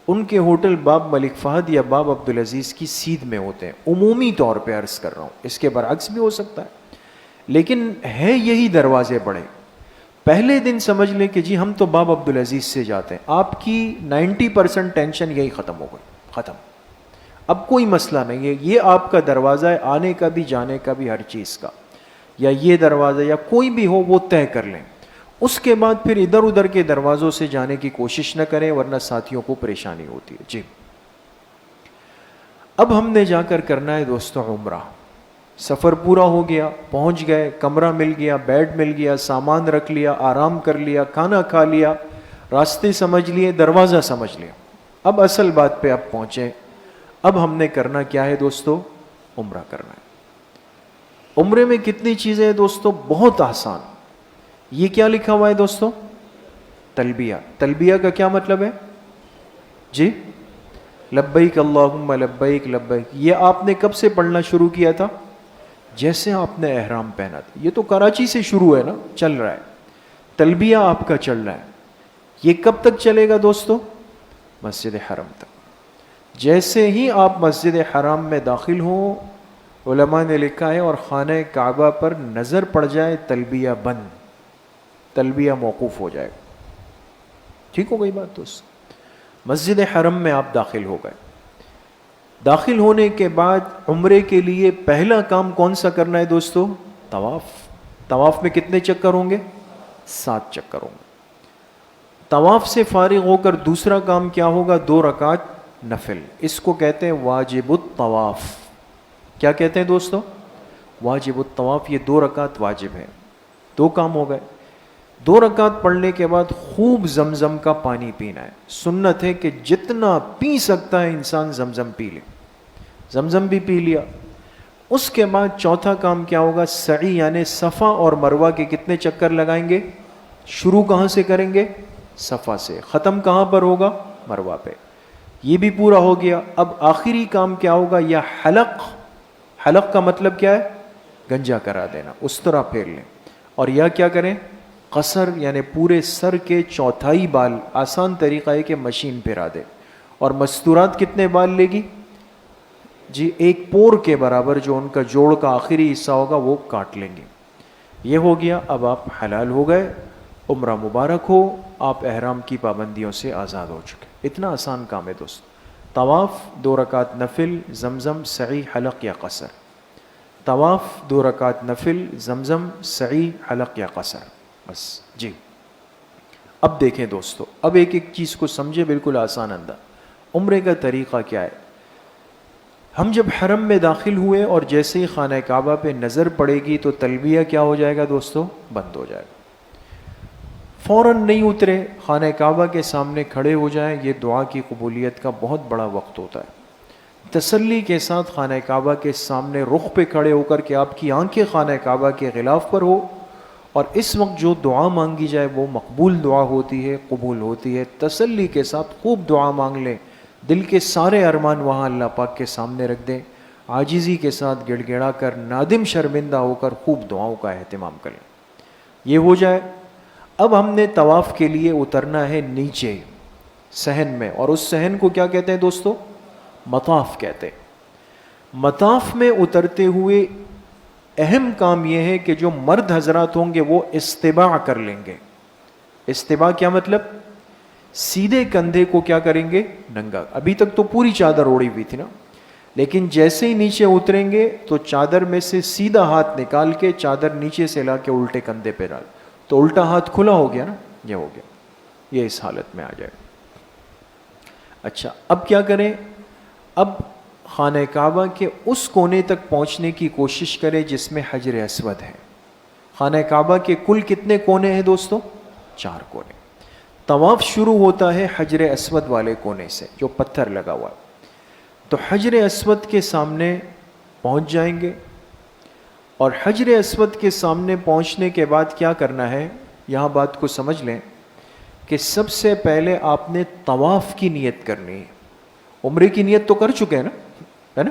ان کے ہوٹل باب ملک فہد یا باب عبدالعزیز کی سیدھ میں ہوتے ہیں، عمومی طور پہ عرض کر رہا ہوں، اس کے برعکس بھی ہو سکتا ہے، لیکن ہے یہی دروازے بڑے۔ پہلے دن سمجھ لیں کہ جی ہم تو باب عبدالعزیز سے جاتے ہیں، آپ کی 90% ٹینشن یہی ختم ہو گئی، ختم، اب کوئی مسئلہ نہیں ہے، یہ آپ کا دروازہ ہے آنے کا بھی جانے کا بھی ہر چیز کا، یا یہ دروازہ یا کوئی بھی ہو وہ طے کر لیں، اس کے بعد پھر ادھر ادھر کے دروازوں سے جانے کی کوشش نہ کریں ورنہ ساتھیوں کو پریشانی ہوتی ہے۔ جی اب ہم نے جا کر کرنا ہے دوستو عمرہ، سفر پورا ہو گیا، پہنچ گئے، کمرہ مل گیا، بیڈ مل گیا، سامان رکھ لیا، آرام کر لیا، کھانا کھا لیا، راستے سمجھ لیے، دروازہ سمجھ لیا، اب اصل بات پہ اب پہنچے۔ اب ہم نے کرنا کیا ہے دوستو؟ عمرہ کرنا ہے۔ عمرے میں کتنی چیزیں ہیں دوستو؟ بہت آسان۔ یہ کیا لکھا ہوا ہے دوستو؟ تلبیہ۔ تلبیہ کا کیا مطلب ہے؟ جی لبیک اللہم لبیک لبیک۔ یہ آپ نے کب سے پڑھنا شروع کیا تھا؟ جیسے آپ نے احرام پہنا تھا۔ یہ تو کراچی سے شروع ہے نا، چل رہا ہے، تلبیہ آپ کا چل رہا ہے۔ یہ کب تک چلے گا دوستو؟ مسجد حرم تک۔ جیسے ہی آپ مسجد حرام میں داخل ہوں، علماء نے لکھا ہے اور خانہ کعبہ پر نظر پڑ جائے تلبیہ بند، تلبیہ موقوف ہو جائے گا۔ ٹھیک ہو گئی بات دوست؟ مسجد حرم میں آپ داخل ہو گئے، داخل ہونے کے بعد عمرے کے لیے پہلا کام کون سا کرنا ہے دوستو؟ طواف۔ طواف میں کتنے چکر ہوں گے؟ 7 چکر ہوں گے۔ طواف سے فارغ ہو کر دوسرا کام کیا ہوگا؟ 2 رکعت نفل، اس کو کہتے ہیں واجب الطواف۔ کیا کہتے ہیں دوستو؟ واجب الطواف، یہ 2 رکعت واجب ہے۔ 2 کام ہو گئے۔ 2 رکعت پڑھنے کے بعد خوب زمزم کا پانی پینا ہے، سنت ہے کہ جتنا پی سکتا ہے انسان زمزم پی لے، زمزم بھی پی لیا۔ اس کے بعد چوتھا کام کیا ہوگا؟ سعی، یعنی صفا اور مروہ کے کتنے چکر لگائیں گے؟ شروع کہاں سے کریں گے؟ صفا سے، ختم کہاں پر ہوگا؟ مروہ پہ۔ یہ بھی پورا ہو گیا۔ اب آخری کام کیا ہوگا؟ یا حلق۔ حلق کا مطلب کیا ہے؟ گنجا کرا دینا، اس طرح پھیر لیں۔ اور یا کیا کریں؟ قصر، یعنی پورے سر کے چوتھائی بال، آسان طریقہ ہے کہ مشین پھرا دے۔ اور مستورات کتنے بال لے گی؟ جی 1 پور کے برابر، جو ان کا جوڑ کا آخری حصہ ہوگا وہ کاٹ لیں گے۔ یہ ہو گیا، اب آپ حلال ہو گئے، عمرہ مبارک ہو، آپ احرام کی پابندیوں سے آزاد ہو چکے۔ اتنا آسان کام ہے دوست۔ طواف، 2 رکعت نفل، زمزم، سعی، حلق یا قصر۔ طواف، 2 رکعت نفل، زمزم، سعی، حلق یا قصر، بس۔ جی اب دیکھیں دوستو، اب ایک ایک چیز کو سمجھے، بالکل آسان انداز۔ عمرے کا طریقہ کیا ہے؟ ہم جب حرم میں داخل ہوئے اور جیسے ہی خانہ کعبہ پہ نظر پڑے گی تو تلبیہ کیا ہو جائے گا دوستو؟ بند ہو جائے گا۔ فوراً نہیں اترے، خانہ کعبہ کے سامنے کھڑے ہو جائیں، یہ دعا کی قبولیت کا بہت بڑا وقت ہوتا ہے۔ تسلی کے ساتھ خانہ کعبہ کے سامنے رخ پہ کھڑے ہو کر کہ آپ کی آنکھیں خانہ کعبہ کے غلاف پر ہو، اور اس وقت جو دعا مانگی جائے وہ مقبول دعا ہوتی ہے، قبول ہوتی ہے۔ تسلی کے ساتھ خوب دعا مانگ لیں، دل کے سارے ارمان وہاں اللہ پاک کے سامنے رکھ دیں، عاجزی کے ساتھ گڑ گڑا کر، نادم شرمندہ ہو کر خوب دعاؤں کا اہتمام کریں۔ یہ ہو جائے، اب ہم نے طواف کے لیے اترنا ہے نیچے صحن میں، اور اس صحن کو کیا کہتے ہیں دوستو؟ مطاف کہتے ہیں۔ مطاف میں اترتے ہوئے اہم کام یہ ہے کہ جو مرد حضرات ہوں گے وہ استباع کر لیں گے۔ استباع کیا مطلب؟ سیدھے کندھے کو کیا کریں گے؟ ننگا۔ ابھی تک تو پوری چادر اوڑی ہوئی تھی نا، لیکن جیسے ہی نیچے اتریں گے تو چادر میں سے سیدھا ہاتھ نکال کے چادر نیچے سے لا کے الٹے کندھے پہ ڈال، تو الٹا ہاتھ کھلا ہو گیا نا، یہ ہو گیا، یہ اس حالت میں آ جائے گا۔ اچھا اب کیا کریں؟ اب خانہ کعبہ کے اس کونے تک پہنچنے کی کوشش کریں جس میں حجر اسود ہے۔ خانہ کعبہ کے کل کتنے کونے ہیں دوستو؟ 4 کونے۔ طواف شروع ہوتا ہے حجر اسود والے کونے سے جو پتھر لگا ہوا ہے، تو حجر اسود کے سامنے پہنچ جائیں گے، اور حجر اسود کے سامنے پہنچنے کے بعد کیا کرنا ہے؟ یہاں بات کو سمجھ لیں کہ سب سے پہلے آپ نے طواف کی نیت کرنی ہے۔ عمرے کی نیت تو کر چکے ہیں نا، ہے نا؟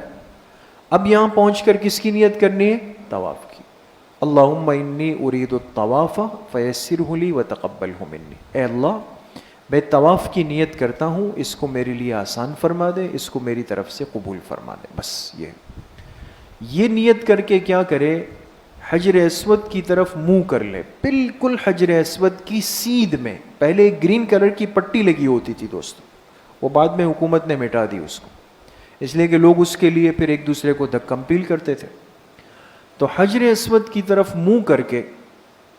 اب یہاں پہنچ کر کس کی نیت کرنی ہے؟ طواف کی۔ اللہم انی ارید الطواف فیسرہ لی وتقبلہ منی، اے اللہ میں طواف کی نیت کرتا ہوں، اس کو میرے لیے آسان فرما دے، اس کو میری طرف سے قبول فرما دے. بس یہ نیت کر کے کیا کرے، حجر اسود کی طرف منہ کر لے، بالکل حجر اسود کی سیدھ میں. پہلے ایک گرین کلر کی پٹی لگی ہوتی تھی دوستو، وہ بعد میں حکومت نے مٹا دی اس کو، اس لیے کہ لوگ اس کے لیے پھر ایک دوسرے کو دھکمپیل کرتے تھے. تو حجر اسود کی طرف منہ کر کے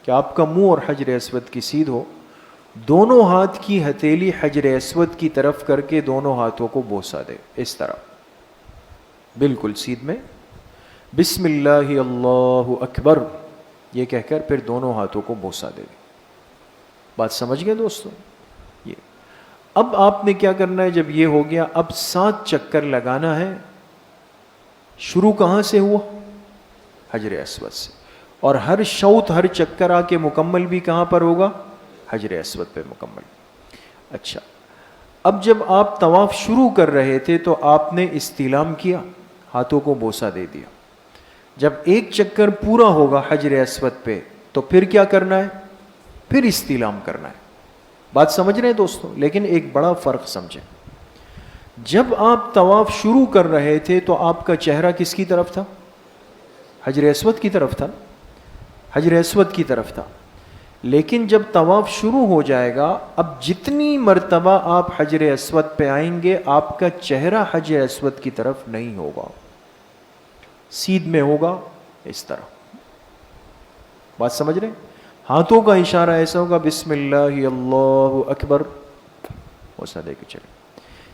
کہ آپ کا منہ اور حجر اسود کی سیدھ ہو، دونوں ہاتھ کی ہتھیلی حجر اسود کی طرف کر کے دونوں ہاتھوں کو بوسہ دے، اس طرح بالکل سیدھ میں، بسم اللہ اللہ اکبر یہ کہہ کر پھر دونوں ہاتھوں کو بوسہ دے. بات سمجھ گئے دوستو؟ یہ اب آپ نے کیا کرنا ہے، جب یہ ہو گیا اب 7 چکر لگانا ہے. شروع کہاں سے ہوا؟ حجر اسود سے، اور ہر شوط ہر چکر آ کے مکمل بھی کہاں پر ہوگا؟ حجر اسود پہ مکمل. اچھا، اب جب آپ طواف شروع کر رہے تھے تو آپ نے استلام کیا، ہاتھوں کو بوسہ دے دیا. جب ایک چکر پورا ہوگا حجر اسود پہ تو پھر کیا کرنا ہے؟ پھر استلام کرنا ہے. بات سمجھ رہے ہیں دوستو؟ لیکن ایک بڑا فرق سمجھیں، جب آپ طواف شروع کر رہے تھے تو آپ کا چہرہ کس کی طرف تھا؟ حجر اسود کی طرف تھا، حجر اسود کی طرف تھا. لیکن جب طواف شروع ہو جائے گا، اب جتنی مرتبہ آپ حجر اسود پہ آئیں گے آپ کا چہرہ حجر اسود کی طرف نہیں ہوگا، سیدھ میں ہوگا، اس طرح. بات سمجھ رہے ہیں؟ ہاتھوں کا اشارہ ایسا ہوگا بسم اللہ اللہ اکبر، ویسا دے کے چلے.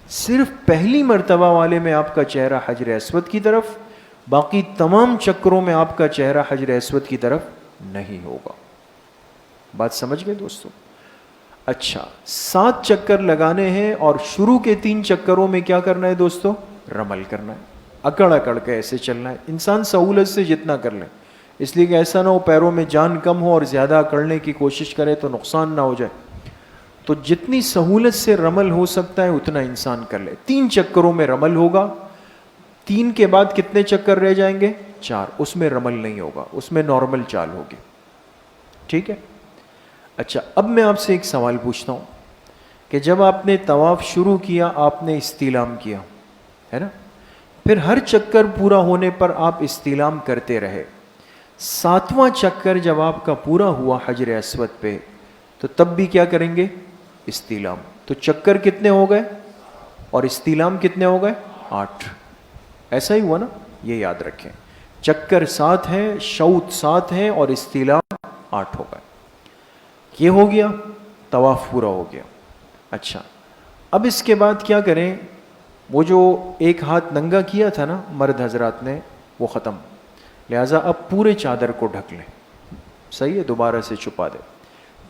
صرف پہلی مرتبہ والے میں آپ کا چہرہ حجر اسود کی طرف، باقی تمام چکروں میں آپ کا چہرہ حجر اسود کی طرف نہیں ہوگا. بات سمجھ گئے دوستو؟ اچھا، 7 چکر لگانے ہیں اور شروع کے 3 چکروں میں کیا کرنا ہے دوستو؟ رمل کرنا ہے، اکڑ اکڑ کے ایسے چلنا ہے. انسان سہولت سے جتنا کر لیں، اس لیے کہ ایسا نہ ہو پیروں میں جان کم ہو اور زیادہ اکڑنے کی کوشش کرے تو نقصان نہ ہو جائے. تو جتنی سہولت سے رمل ہو سکتا ہے اتنا انسان کر لے. 3 چکروں میں رمل ہوگا. 3 کے بعد کتنے چکر رہ جائیں گے؟ 4. اس میں رمل نہیں ہوگا، اس میں نارمل چال ہوگی. ٹھیک ہے؟ اچھا، اب میں آپ سے ایک سوال پوچھتا ہوں کہ جب آپ نے طواف شروع کیا آپ نے استلام کیا ہے نا، پھر ہر چکر پورا ہونے پر آپ استلام کرتے رہے. 7واں چکر جب آپ کا پورا ہوا حجر اسود پہ تو تب بھی کیا کریں گے؟ استلام. تو چکر کتنے ہو گئے اور استلام کتنے ہو گئے؟ 8. ایسا ہی ہوا نا؟ یہ یاد رکھیں، چکر 7 ہیں، شوط 7 ہیں اور استلام 8 ہو گئے. یہ ہو گیا، طواف پورا ہو گیا. اچھا، اب اس کے بعد کیا کریں؟ وہ جو ایک ہاتھ ننگا کیا تھا نا مرد حضرات نے، وہ ختم. لہٰذا اب پورے چادر کو ڈھک لیں. صحیح ہے؟ دوبارہ سے چھپا دیں.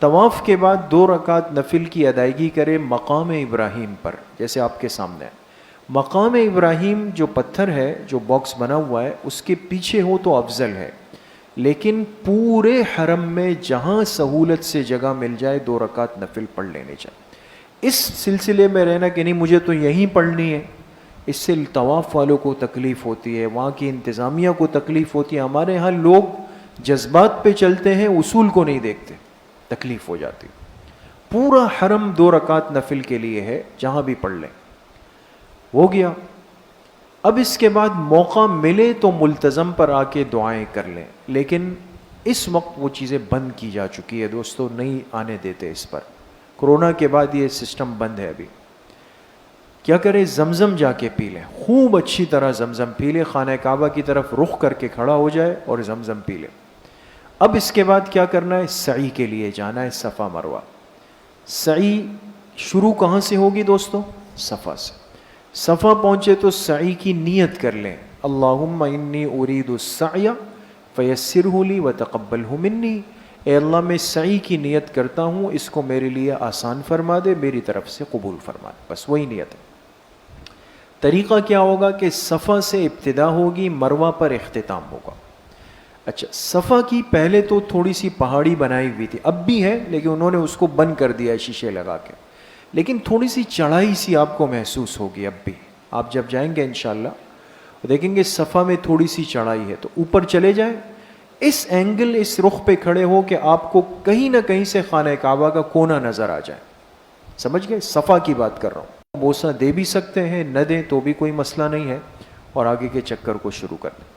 طواف کے بعد 2 رکعت نفل کی ادائیگی کرے مقام ابراہیم پر، جیسے آپ کے سامنے ہے. مقام ابراہیم جو پتھر ہے، جو باکس بنا ہوا ہے، اس کے پیچھے ہو تو افضل ہے، لیکن پورے حرم میں جہاں سہولت سے جگہ مل جائے 2 رکعت نفل پڑھ لینے چاہیے. اس سلسلے میں رہنا کہ نہیں مجھے تو یہیں پڑھنی ہے، اس سے طواف والوں کو تکلیف ہوتی ہے، وہاں کی انتظامیہ کو تکلیف ہوتی ہے. ہمارے ہاں لوگ جذبات پہ چلتے ہیں، اصول کو نہیں دیکھتے، تکلیف ہو جاتی. پورا حرم 2 رکعت نفل کے لیے ہے، جہاں بھی پڑھ لیں. ہو گیا. اب اس کے بعد موقع ملے تو ملتزم پر آ کے دعائیں کر لیں، لیکن اس وقت وہ چیزیں بند کی جا چکی ہے دوستو، نہیں آنے دیتے اس پر. کرونا کے بعد یہ سسٹم بند ہے. ابھی کیا کرے؟ زمزم جا کے پی لیں، خوب اچھی طرح زمزم پی لیں، خانہ کعبہ کی طرف رخ کر کے کھڑا ہو جائے اور زمزم پی لیں. اب اس کے بعد کیا کرنا ہے؟ سعی کے لیے جانا ہے، صفا مروہ. سعی شروع کہاں سے ہوگی دوستو؟ صفا سے. صفا پہنچے تو سعی کی نیت کر لیں، اللہم انی ارید السعی فیسرہ لی وتقبلہ منی. اے اللہ میں سعی کی نیت کرتا ہوں، اس کو میرے لیے آسان فرما دے، میری طرف سے قبول فرما دے. بس وہی نیت ہے. طریقہ کیا ہوگا کہ صفا سے ابتدا ہوگی، مروہ پر اختتام ہوگا. اچھا، صفا کی پہلے تو تھوڑی سی پہاڑی بنائی ہوئی تھی، اب بھی ہے لیکن انہوں نے اس کو بند کر دیا ہے شیشے لگا کے، لیکن تھوڑی سی چڑھائی سی آپ کو محسوس ہوگی. اب بھی آپ جب جائیں گے انشاءاللہ دیکھیں گے صفا میں تھوڑی سی چڑھائی ہے، تو اوپر چلے جائیں. اس اینگل اس رخ پہ کھڑے ہو کہ آپ کو کہیں نہ کہیں سے خانہ کعبہ کا کونا نظر آ جائے. سمجھ گئے؟ صفا کی بات کر رہا ہوں. بوسہ دے بھی سکتے ہیں, نہ دیں تو بھی کوئی مسئلہ نہیں ہے, اور آگے کے چکر کو شروع کر دیں.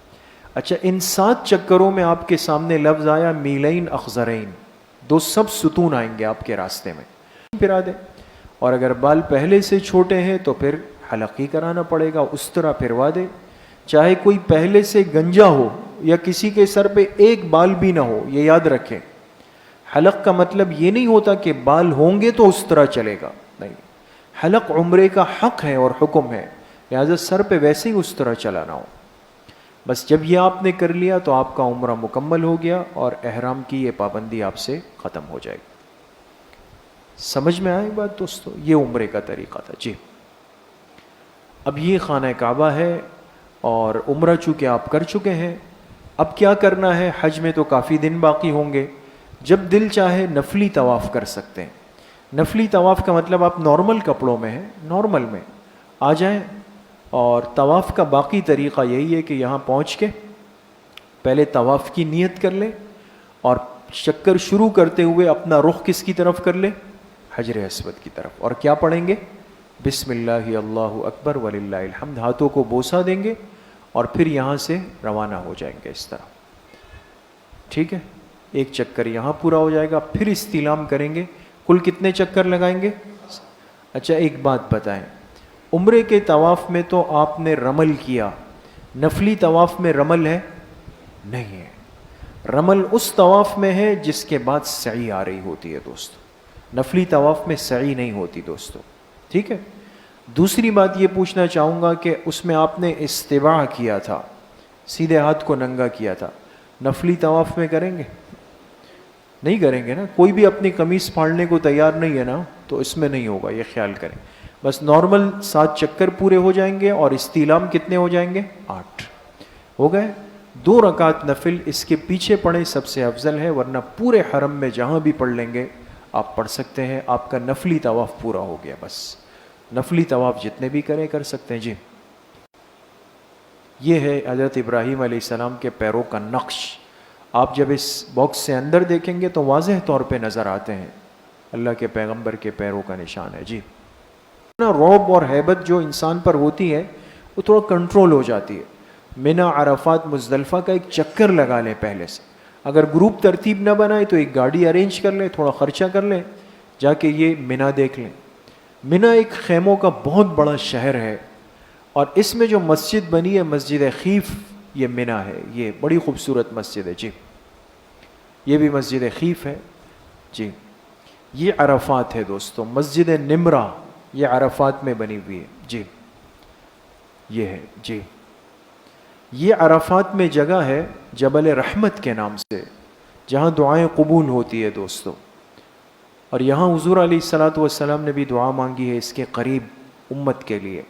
اچھا, ان 7 چکروں میں آپ کے سامنے لفظ آیا میلین اخضرین, 2 سب ستون آئیں گے آپ کے راستے میں, پھرا دیں. اور اگر بال پہلے سے چھوٹے ہیں تو پھر حلق ہی کرانا پڑے گا, اس طرح پھروا دے. چاہے کوئی پہلے سے گنجا ہو یا کسی کے سر پہ ایک بال بھی نہ ہو, یہ یاد رکھیں. حلق کا مطلب یہ نہیں ہوتا کہ بال ہوں گے تو اس طرح چلے گا, نہیں. حلق عمرے کا حق ہے اور حکم ہے, لہٰذا سر پہ ویسے ہی اس طرح چلانا ہو. بس جب یہ آپ نے کر لیا تو آپ کا عمرہ مکمل ہو گیا اور احرام کی یہ پابندی آپ سے ختم ہو جائے گی. سمجھ میں آئی بات دوستو؟ یہ عمرے کا طریقہ تھا. جی, اب یہ خانہ کعبہ ہے اور عمرہ چونکہ آپ کر چکے ہیں, اب کیا کرنا ہے؟ حج میں تو کافی دن باقی ہوں گے. جب دل چاہے نفلی طواف کر سکتے ہیں. نفلی طواف کا مطلب آپ نارمل کپڑوں میں ہیں, نارمل میں آ جائیں, اور طواف کا باقی طریقہ یہی ہے کہ یہاں پہنچ کے پہلے طواف کی نیت کر لیں, اور چکر شروع کرتے ہوئے اپنا رخ کس کی طرف کر لیں؟ حجر اسود کی طرف. اور کیا پڑھیں گے؟ بسم اللہ اللہ اکبر وللہ الحمد. ہاتھوں کو بوسہ دیں گے اور پھر یہاں سے روانہ ہو جائیں گے اس طرح. ٹھیک ہے, ایک چکر یہاں پورا ہو جائے گا, پھر استلام کریں گے. کل کتنے چکر لگائیں گے؟ اچھا, ایک بات بتائیں, عمرے کے طواف میں تو آپ نے رمل کیا, نفلی طواف میں رمل ہے؟ نہیں ہے. رمل اس طواف میں ہے جس کے بعد سعی آ رہی ہوتی ہے دوستو. نفلی طواف میں سعی نہیں ہوتی دوستو. ٹھیک ہے. دوسری بات یہ پوچھنا چاہوں گا کہ اس میں آپ نے استباع کیا تھا, سیدھے ہاتھ کو ننگا کیا تھا, نفلی طواف میں کریں گے؟ نہیں کریں گے نا. کوئی بھی اپنی قمیص پھاڑنے کو تیار نہیں ہے نا, تو اس میں نہیں ہوگا, یہ خیال کریں. بس نارمل 7 چکر پورے ہو جائیں گے, اور استیلام کتنے ہو جائیں گے؟ 8 ہو گئے. 2 رکعت نفل اس کے پیچھے پڑھیں, سب سے افضل ہے, ورنہ پورے حرم میں جہاں بھی پڑھ لیں گے آپ پڑھ سکتے ہیں. آپ کا نفلی طواف پورا ہو گیا. بس نفلی طواف جتنے بھی کریں کر سکتے ہیں. جی, یہ ہے حضرت ابراہیم علیہ السلام کے پیروں کا نقش. آپ جب اس باکس سے اندر دیکھیں گے تو واضح طور پہ نظر آتے ہیں اللہ کے پیغمبر کے پیروں کا نشان ہے. جی, رعب اور ہیبت جو انسان پر ہوتی ہے وہ تھوڑا کنٹرول ہو جاتی ہے. منا, عرفات, مزدلفہ کا ایک چکر لگا لیں پہلے سے. اگر گروپ ترتیب نہ بنائے تو ایک گاڑی ارینج کر لیں, تھوڑا خرچہ کر لیں, جا کے یہ منا دیکھ لیں. منا ایک خیموں کا بہت بڑا شہر ہے, اور اس میں جو مسجد بنی ہے مسجد خیف, یہ منا ہے. یہ بڑی خوبصورت مسجد ہے. جی, یہ بھی مسجد خیف ہے. جی, یہ عرفات ہے دوستو. مسجد نمرہ یہ عرفات میں بنی ہوئی ہے. جی, یہ ہے. جی, یہ عرفات میں جگہ ہے جبل رحمت کے نام سے, جہاں دعائیں قبول ہوتی ہے دوستو. اور یہاں حضور علیہ الصلوۃ والسلام نے بھی دعا مانگی ہے اس کے قریب امت کے لیے.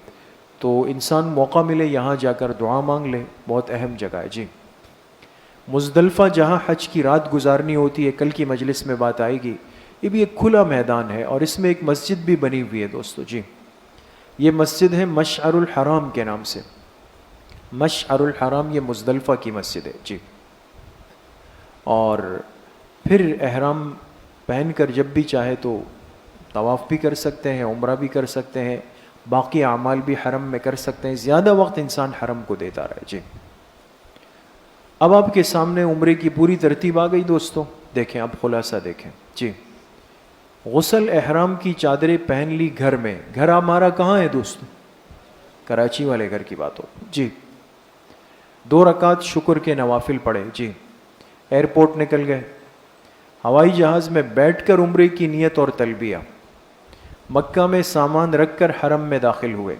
تو انسان موقع ملے یہاں جا کر دعا مانگ لے, بہت اہم جگہ ہے. جی, مزدلفہ جہاں حج کی رات گزارنی ہوتی ہے, کل کی مجلس میں بات آئے گی. یہ بھی ایک کھلا میدان ہے, اور اس میں ایک مسجد بھی بنی ہوئی ہے دوستو. جی, یہ مسجد ہے مشعر الحرام کے نام سے. مشعر الحرام یہ مزدلفہ کی مسجد ہے. جی, اور پھر احرام پہن کر جب بھی چاہے تو طواف بھی کر سکتے ہیں, عمرہ بھی کر سکتے ہیں, باقی اعمال بھی حرم میں کر سکتے ہیں. زیادہ وقت انسان حرم کو دیتا رہے. جی, اب آپ کے سامنے عمرے کی پوری ترتیب آ گئی دوستو. دیکھیں, اب خلاصہ دیکھیں. جی, غسل احرام کی چادریں پہن لی گھر میں. گھر ہمارا کہاں ہے دوستو؟ کراچی والے گھر کی بات ہو. جی, 2 رکعت شکر کے نوافل پڑھے. جی, ایئرپورٹ نکل گئے, ہوائی جہاز میں بیٹھ کر عمرے کی نیت اور تلبیہ, مکہ میں سامان رکھ کر حرم میں داخل ہوئے.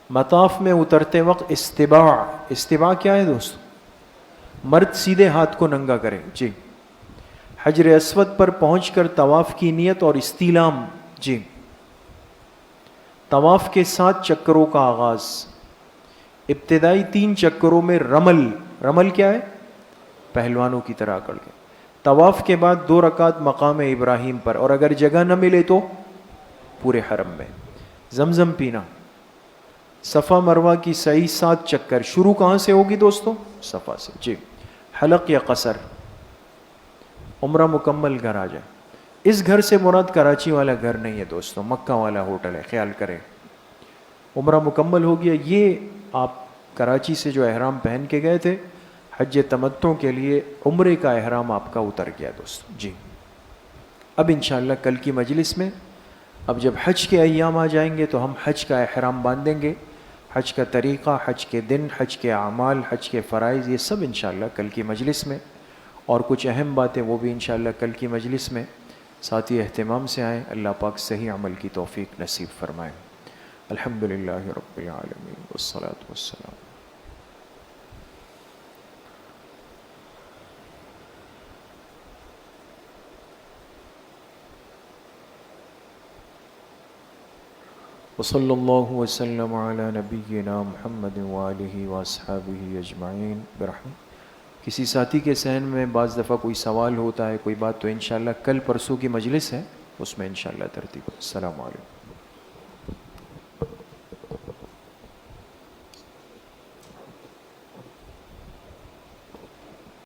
مطاف میں اترتے وقت استباع. استباع کیا ہے دوستو؟ مرد سیدھے ہاتھ کو ننگا کرے. جی, حجر اسود پر پہنچ کر طواف کی نیت اور استیلام. جی, طواف کے 7 چکروں کا آغاز. ابتدائی 3 چکروں میں رمل. رمل کیا ہے؟ پہلوانوں کی طرح کر کے. طواف کے بعد 2 رکعت مقام ابراہیم پر, اور اگر جگہ نہ ملے تو پورے حرم میں. زمزم پینا. صفا مروہ کی سعی 7 چکر. شروع کہاں سے ہوگی دوستو؟ صفا سے. جی, حلق یا قصر، عمرہ مکمل گھر آ جائے. اس گھر سے مراد کراچی والا گھر نہیں ہے دوستوں، مکہ والا ہوٹل ہے، خیال کریں. عمرہ مکمل ہو گیا، یہ آپ کراچی سے جو احرام پہن کے گئے تھے حج تمتع کے لیے، عمرے کا احرام آپ کا اتر گیا دوستوں. جی اب انشاءاللہ کل کی مجلس میں، اب جب حج کے ایام آ جائیں گے تو ہم حج کا احرام باندھیں گے. حج کا طریقہ، حج کے دن، حج کے اعمال، حج کے فرائض، یہ سب انشاءاللہ کل کی مجلس میں، اور کچھ اہم باتیں وہ بھی انشاءاللہ کل کی مجلس میں. ساتھی اہتمام سے آئیں، اللہ پاک صحیح عمل کی توفیق نصیب فرمائیں. الحمدللہ رب العالمین والصلاة والسلام. وصلی اللہ وسلم علی نبینا محمد وآلہ واصحابہ اجمعین برحمتہ. کسی ساتھی کے ذہن میں بعض دفعہ کوئی سوال ہوتا ہے، کوئی بات، تو انشاءاللہ کل پرسوں کی مجلس ہے، اس میں انشاءاللہ ترتیب. السلام علیکم.